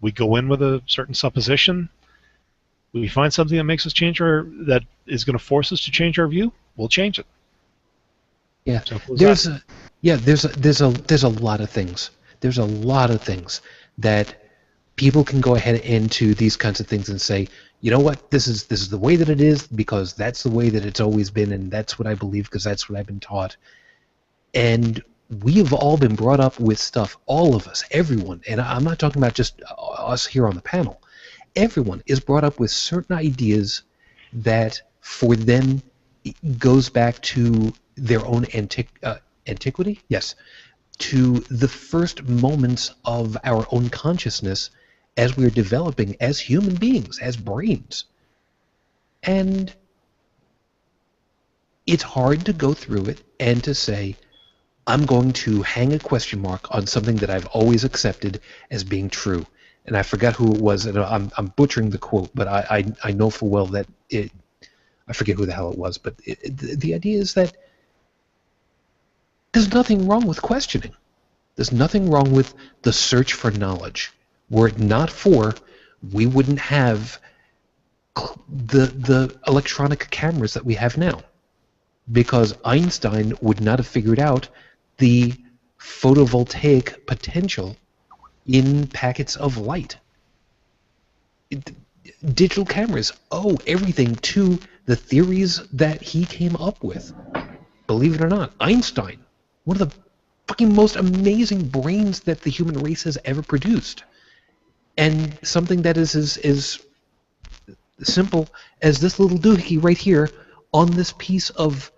We go in with a certain supposition. We find something that makes us that is going to force us to change our view. We'll change it. Yeah, there's a lot of things. There's a lot of things that people can go ahead into these kinds of things and say, you know what, this is the way that it is because that's the way that it's always been, and that's what I believe because that's what I've been taught. And we have all been brought up with stuff, all of us, everyone, and I'm not talking about just us here on the panel. Everyone is brought up with certain ideas that for them goes back to their own antiquity? Yes. To the first moments of our own consciousness as we're developing as human beings, as brains. And it's hard to go through it and to say, I'm going to hang a question mark on something that I've always accepted as being true. And I forgot who it was, and I'm butchering the quote, but I know full well that I forget who the hell it was, but the idea is that there's nothing wrong with questioning. There's nothing wrong with the search for knowledge. Were it not for, we wouldn't have the electronic cameras that we have now. Because Einstein would not have figured out the photovoltaic potential in packets of light. Digital cameras owe everything to the theories that he came up with. Believe it or not, Einstein, one of the fucking most amazing brains that the human race has ever produced. And something that is as simple as this little doohickey right here on this piece of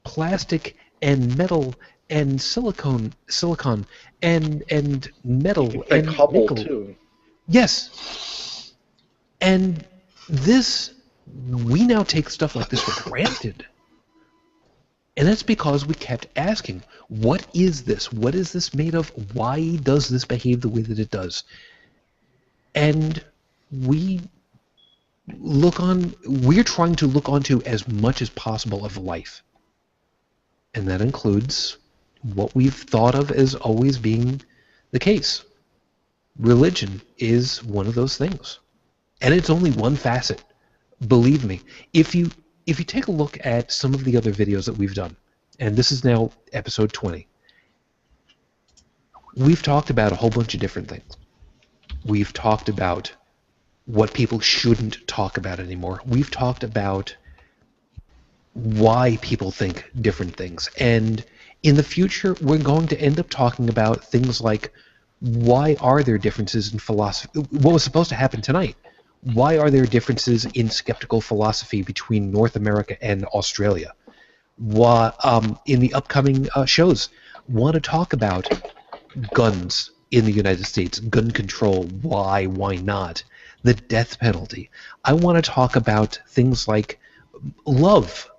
plastic and metal and silicon and metal and Hubble nickel. too. Yes. And this, we now take stuff like this for granted. And that's because we kept asking, what is this? What is this made of? Why does this behave the way that it does? And we're trying to look onto as much as possible of life. And that includes what we've thought of as always being the case. Religion is one of those things. And it's only one facet. Believe me, if you take a look at some of the other videos that we've done, and this is now episode 20, we've talked about a whole bunch of different things. We've talked about what people shouldn't talk about anymore. We've talked about why people think different things. And in the future, we're going to end up talking about things like, why are there differences in philosophy? What was supposed to happen tonight? Why are there differences in skeptical philosophy between North America and Australia? Why, in the upcoming shows, want to talk about guns in the United States, gun control, why not, the death penalty. I want to talk about things like love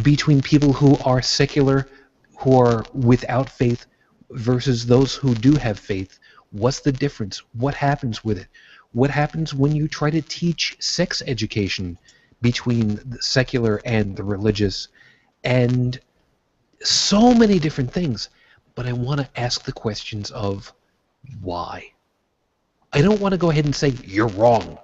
between people who are secular, who are without faith, versus those who do have faith. What's the difference? What happens with it? What happens when you try to teach sex education between the secular and the religious? And so many different things. But I want to ask the questions of why. I don't want to go ahead and say, you're wrong.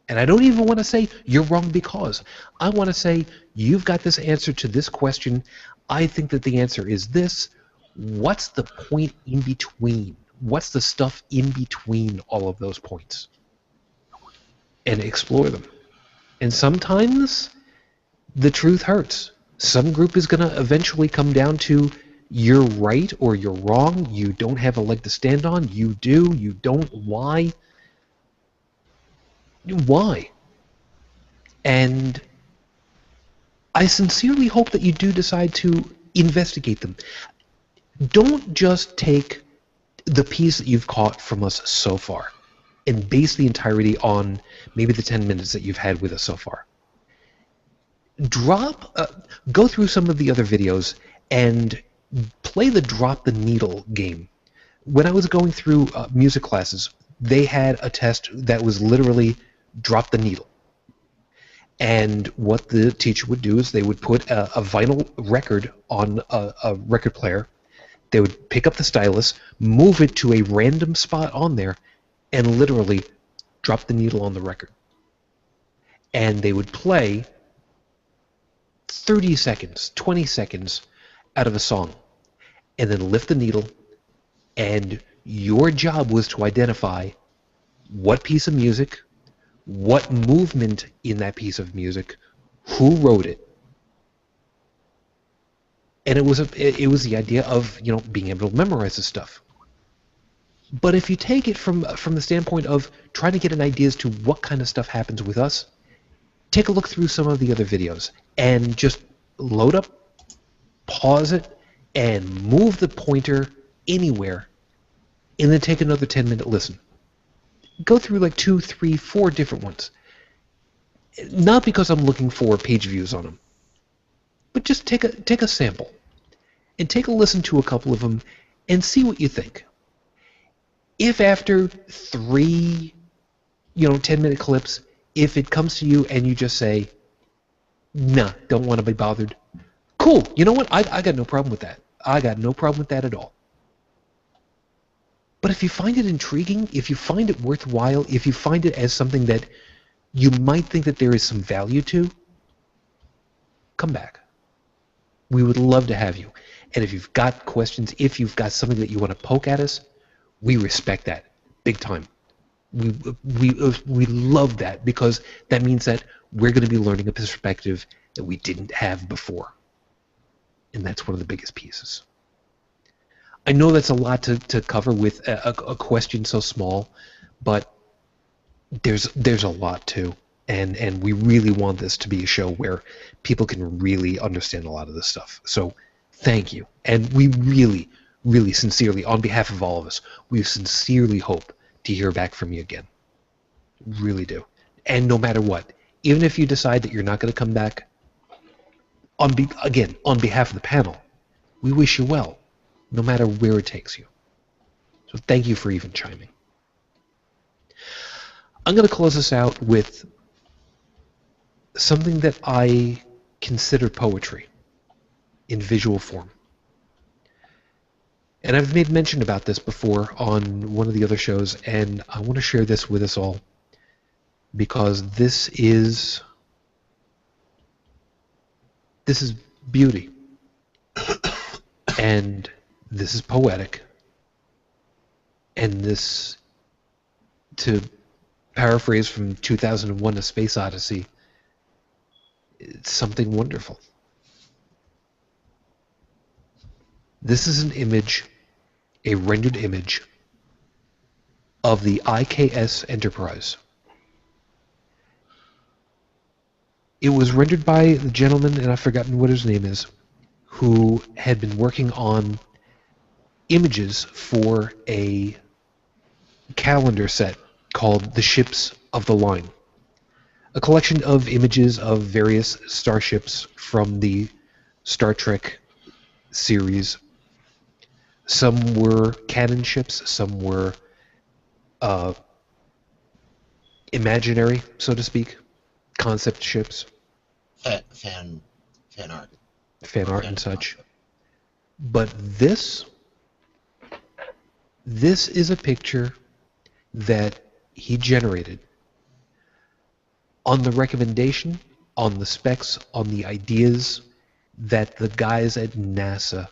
And I don't even want to say you're wrong because. I want to say you've got this answer to this question. I think that the answer is this. What's the point in between? What's the stuff in between all of those points? And explore them. And sometimes the truth hurts. Some group is going to eventually come down to you're right or you're wrong. You don't have a leg to stand on. You do. You don't. Why? Why? And I sincerely hope that you do decide to investigate them. Don't just take the piece that you've caught from us so far and base the entirety on maybe the 10 minutes that you've had with us so far. Go through some of the other videos and play the drop the needle game. When I was going through music classes, they had a test that was literally drop the needle. And what the teacher would do is they would put a vinyl record on a record player. They would pick up the stylus, move it to a random spot on there, and literally drop the needle on the record. And they would play 30 seconds, 20 seconds out of a song, and then lift the needle, and your job was to identify what piece of music, what movement in that piece of music, who wrote it. And it was the idea of, you know, being able to memorize this stuff. But if you take it from the standpoint of trying to get an idea as to what kind of stuff happens with us, take a look through some of the other videos and just load up, pause it, and move the pointer anywhere, and then take another 10-minute listen. Go through like 2, 3, 4 different ones. Not because I'm looking for page views on them, but just take a sample and take a listen to a couple of them and see what you think. If after 3, 10-minute clips, if it comes to you and you just say, nah, don't want to be bothered, cool. You know what? I got no problem with that. I got no problem with that at all. But if you find it intriguing, if you find it worthwhile, if you find it as something that you might think that there is some value to, come back. We would love to have you. And if you've got questions, if you've got something that you want to poke at us, we respect that big time. We love that because that means that we're going to be learning a perspective that we didn't have before. And that's one of the biggest pieces. I know that's a lot to cover with a question so small, but there's a lot too. And we really want this to be a show where people can really understand a lot of this stuff. So thank you. And we really, really sincerely, on behalf of all of us, we sincerely hope to hear back from you again. Really do. And no matter what, even if you decide that you're not going to come back, on behalf of the panel, we wish you well, no matter where it takes you. So thank you for even chiming. I'm going to close this out with something that I consider poetry in visual form. And I've made mention about this before on one of the other shows, and I want to share this with us all because this is beauty. And this is poetic. And this, to paraphrase from 2001: A Space Odyssey, it's something wonderful. This is an image, a rendered image, of the IKS Enterprise. It was rendered by the gentleman, and I've forgotten what his name is, who had been working on images for a calendar set called The Ships of the Line. A collection of images of various starships from the Star Trek series. Some were canon ships, some were imaginary, so to speak, concept ships. Fan art. Fan art and such. But this is a picture that he generated on the recommendation, on the specs, on the ideas that the guys at NASA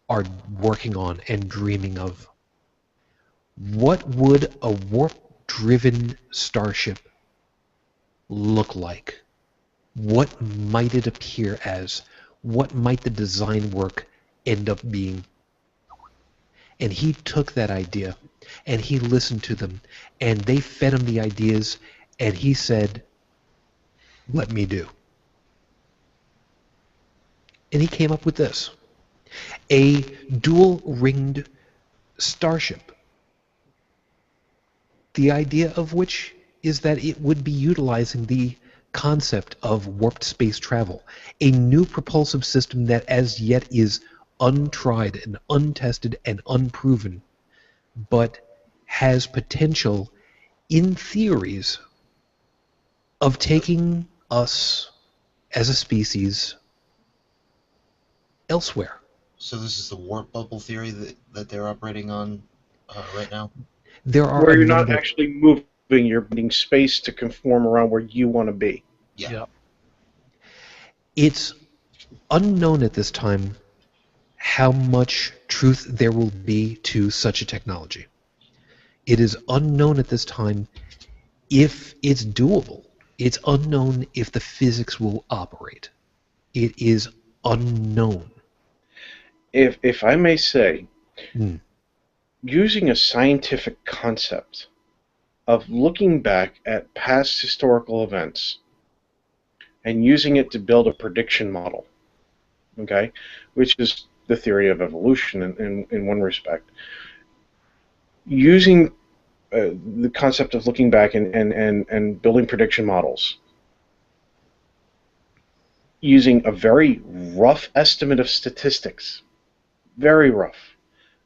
are working on and dreaming of. What would a warp-driven starship look like? What might it appear as? What might the design work end up being? And he took that idea, and he listened to them, and they fed him the ideas, and he said, let me do. And he came up with this. A dual-ringed starship. The idea of which is that it would be utilizing the concept of warped space travel, a new propulsive system that as yet is untried and untested and unproven, but has potential in theories of taking us as a species elsewhere. So this is the warp bubble theory that they're operating on right now? There are Where a you're not number- actually moving, you're needing space to conform around where you want to be. Yeah. Yep. It's unknown at this time how much truth there will be to such a technology. It is unknown at this time if it's doable. It's unknown if the physics will operate. It is unknown. If I may say, Hmm. using a scientific concept of looking back at past historical events and using it to build a prediction model, okay, which is the theory of evolution in one respect. Using the concept of looking back and building prediction models using a very rough estimate of statistics, very rough.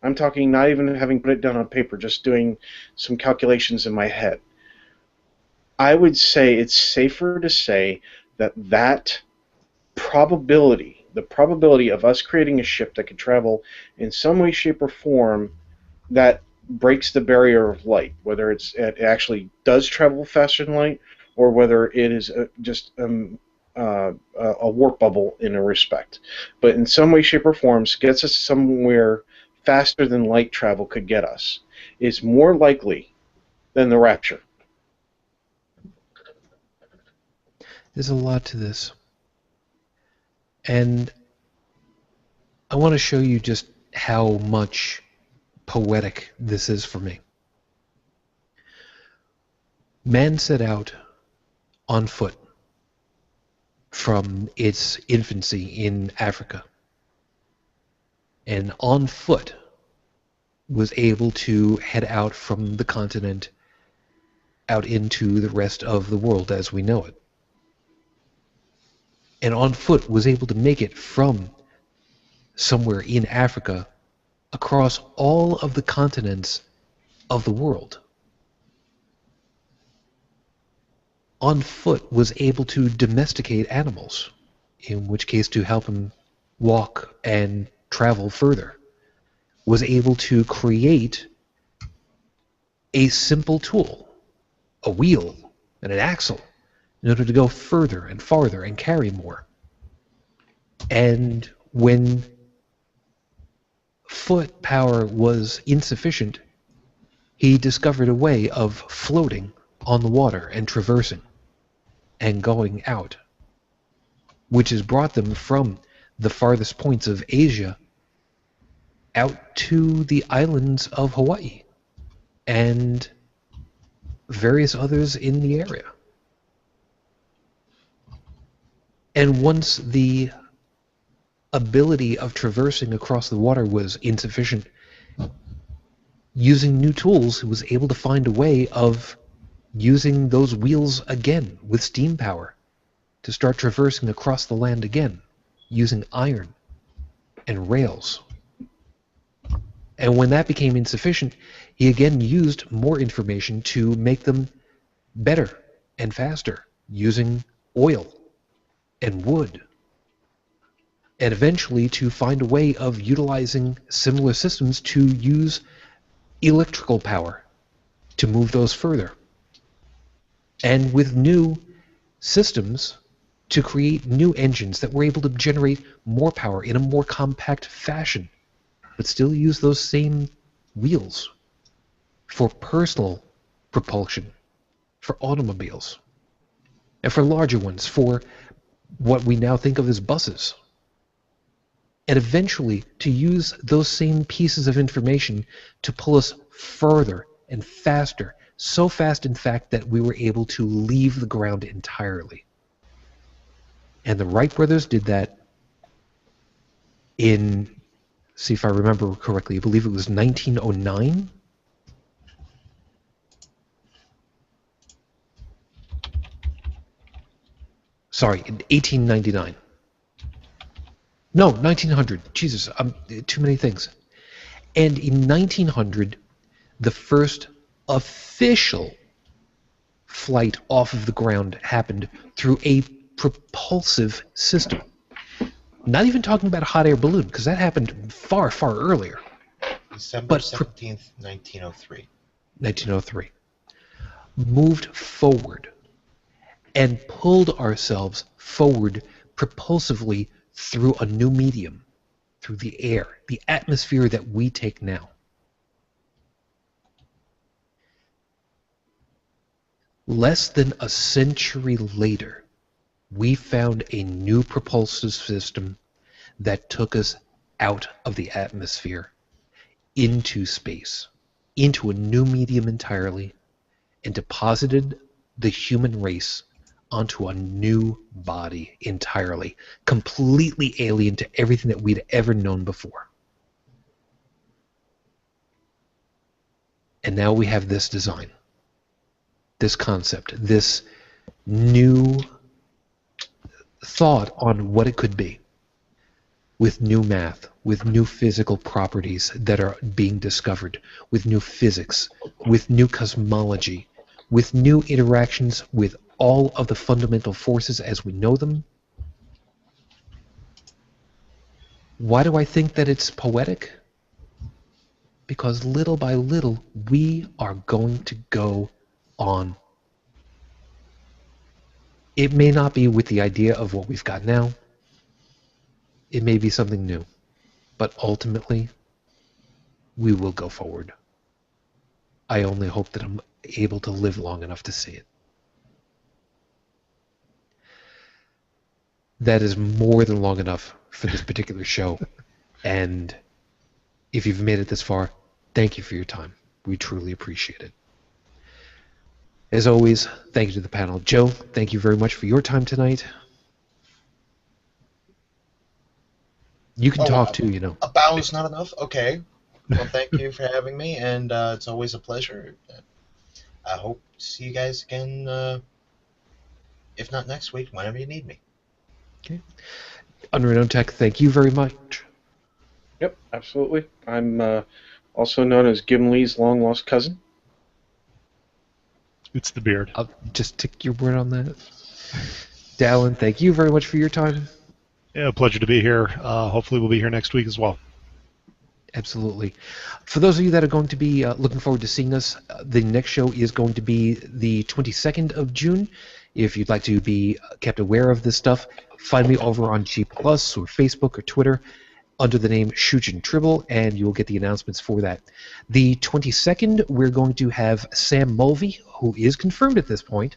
I'm talking not even having put it down on paper, just doing some calculations in my head. I would say it's safer to say that that probability, the probability of us creating a ship that could travel in some way, shape, or form that breaks the barrier of light, whether it actually does travel faster than light, or whether it is just a warp bubble in a respect, but in some way, shape, or form gets us somewhere faster than light travel could get us, is more likely than the rapture. There's a lot to this. And I want to show you just how much poetic this is for me. Man set out on foot from its infancy in Africa, and on foot was able to head out from the continent out into the rest of the world as we know it. And on foot was able to make it from somewhere in Africa across all of the continents of the world. On foot was able to domesticate animals, in which case to help him walk and travel further. Was able to create a simple tool, a wheel and an axle, in order to go further and farther and carry more. And when foot power was insufficient, he discovered a way of floating on the water and traversing and going out, which has brought them from the farthest points of Asia out to the islands of Hawaii and various others in the area. And once the ability of traversing across the water was insufficient, using new tools, he was able to find a way of using those wheels again with steam power to start traversing across the land again, using iron and rails. And when that became insufficient, he again used more information to make them better and faster, using oil and wood, and eventually to find a way of utilizing similar systems to use electrical power to move those further. And with new systems to create new engines that were able to generate more power in a more compact fashion, but still use those same wheels for personal propulsion, for automobiles, and for larger ones, for what we now think of as buses. And eventually to use those same pieces of information to pull us further and faster, so fast in fact that we were able to leave the ground entirely. And the Wright brothers did that in, see if I remember correctly, I believe it was 1909. Sorry, in 1899. No, 1900. Jesus, too many things. And in 1900, the first official flight off of the ground happened through a propulsive system. Not even talking about a hot air balloon, because that happened far, far earlier. December 17th, 1903. 1903. Moved forward and pulled ourselves forward propulsively through a new medium, through the air, the atmosphere that we take now. Less than a century later, we found a new propulsive system that took us out of the atmosphere into space, into a new medium entirely, and deposited the human race onto a new body entirely, completely alien to everything that we'd ever known before. And now we have this design, this concept, this new thought on what it could be, with new math, with new physical properties that are being discovered, with new physics, with new cosmology, with new interactions with all of the fundamental forces as we know them. Why do I think that it's poetic? Because little by little, we are going to go on. It may not be with the idea of what we've got now. It may be something new. But ultimately, we will go forward. I only hope that I'm able to live long enough to see it. That is more than long enough for this particular show. And if you've made it this far, thank you for your time. We truly appreciate it. As always, thank you to the panel. Joe, thank you very much for your time tonight. You can talk too, you know. A bow is not enough? Okay. Well, thank you for having me, and it's always a pleasure. I hope to see you guys again, if not next week, whenever you need me. Okay. Unrenown Tech, thank you very much. Yep, absolutely. I'm also known as Gimli's long-lost cousin. It's the beard. I'll just take your word on that. Dallin, thank you very much for your time. Yeah, pleasure to be here. Hopefully we'll be here next week as well. Absolutely. For those of you that are going to be looking forward to seeing us, the next show is going to be the 22nd of June. If you'd like to be kept aware of this stuff, find me over on G Plus or Facebook or Twitter under the name Shujin Tribble, and you'll get the announcements for that. The 22nd, we're going to have Sam Mulvey, who is confirmed at this point,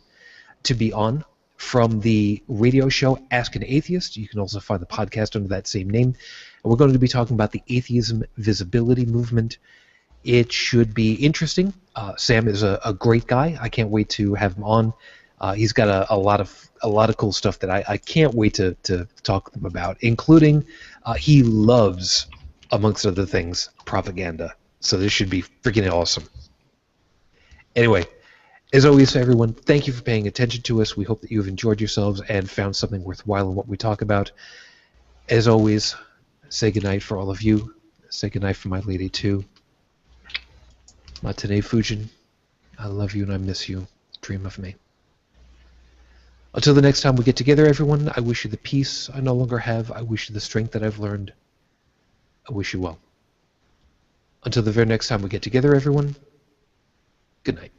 to be on from the radio show Ask an Atheist. You can also find the podcast under that same name. And we're going to be talking about the atheism visibility movement. It should be interesting. Sam is a great guy. I can't wait to have him on. He's got a lot of cool stuff that I can't wait to talk to him about, including he loves, amongst other things, propaganda. So this should be freaking awesome. Anyway, as always, everyone, thank you for paying attention to us. We hope that you've enjoyed yourselves and found something worthwhile in what we talk about. As always, say goodnight for all of you. Say goodnight for my lady, too. Matane Fujin, I love you and I miss you. Dream of me. Until the next time we get together, everyone, I wish you the peace I no longer have. I wish you the strength that I've learned. I wish you well. Until the very next time we get together, everyone, good night.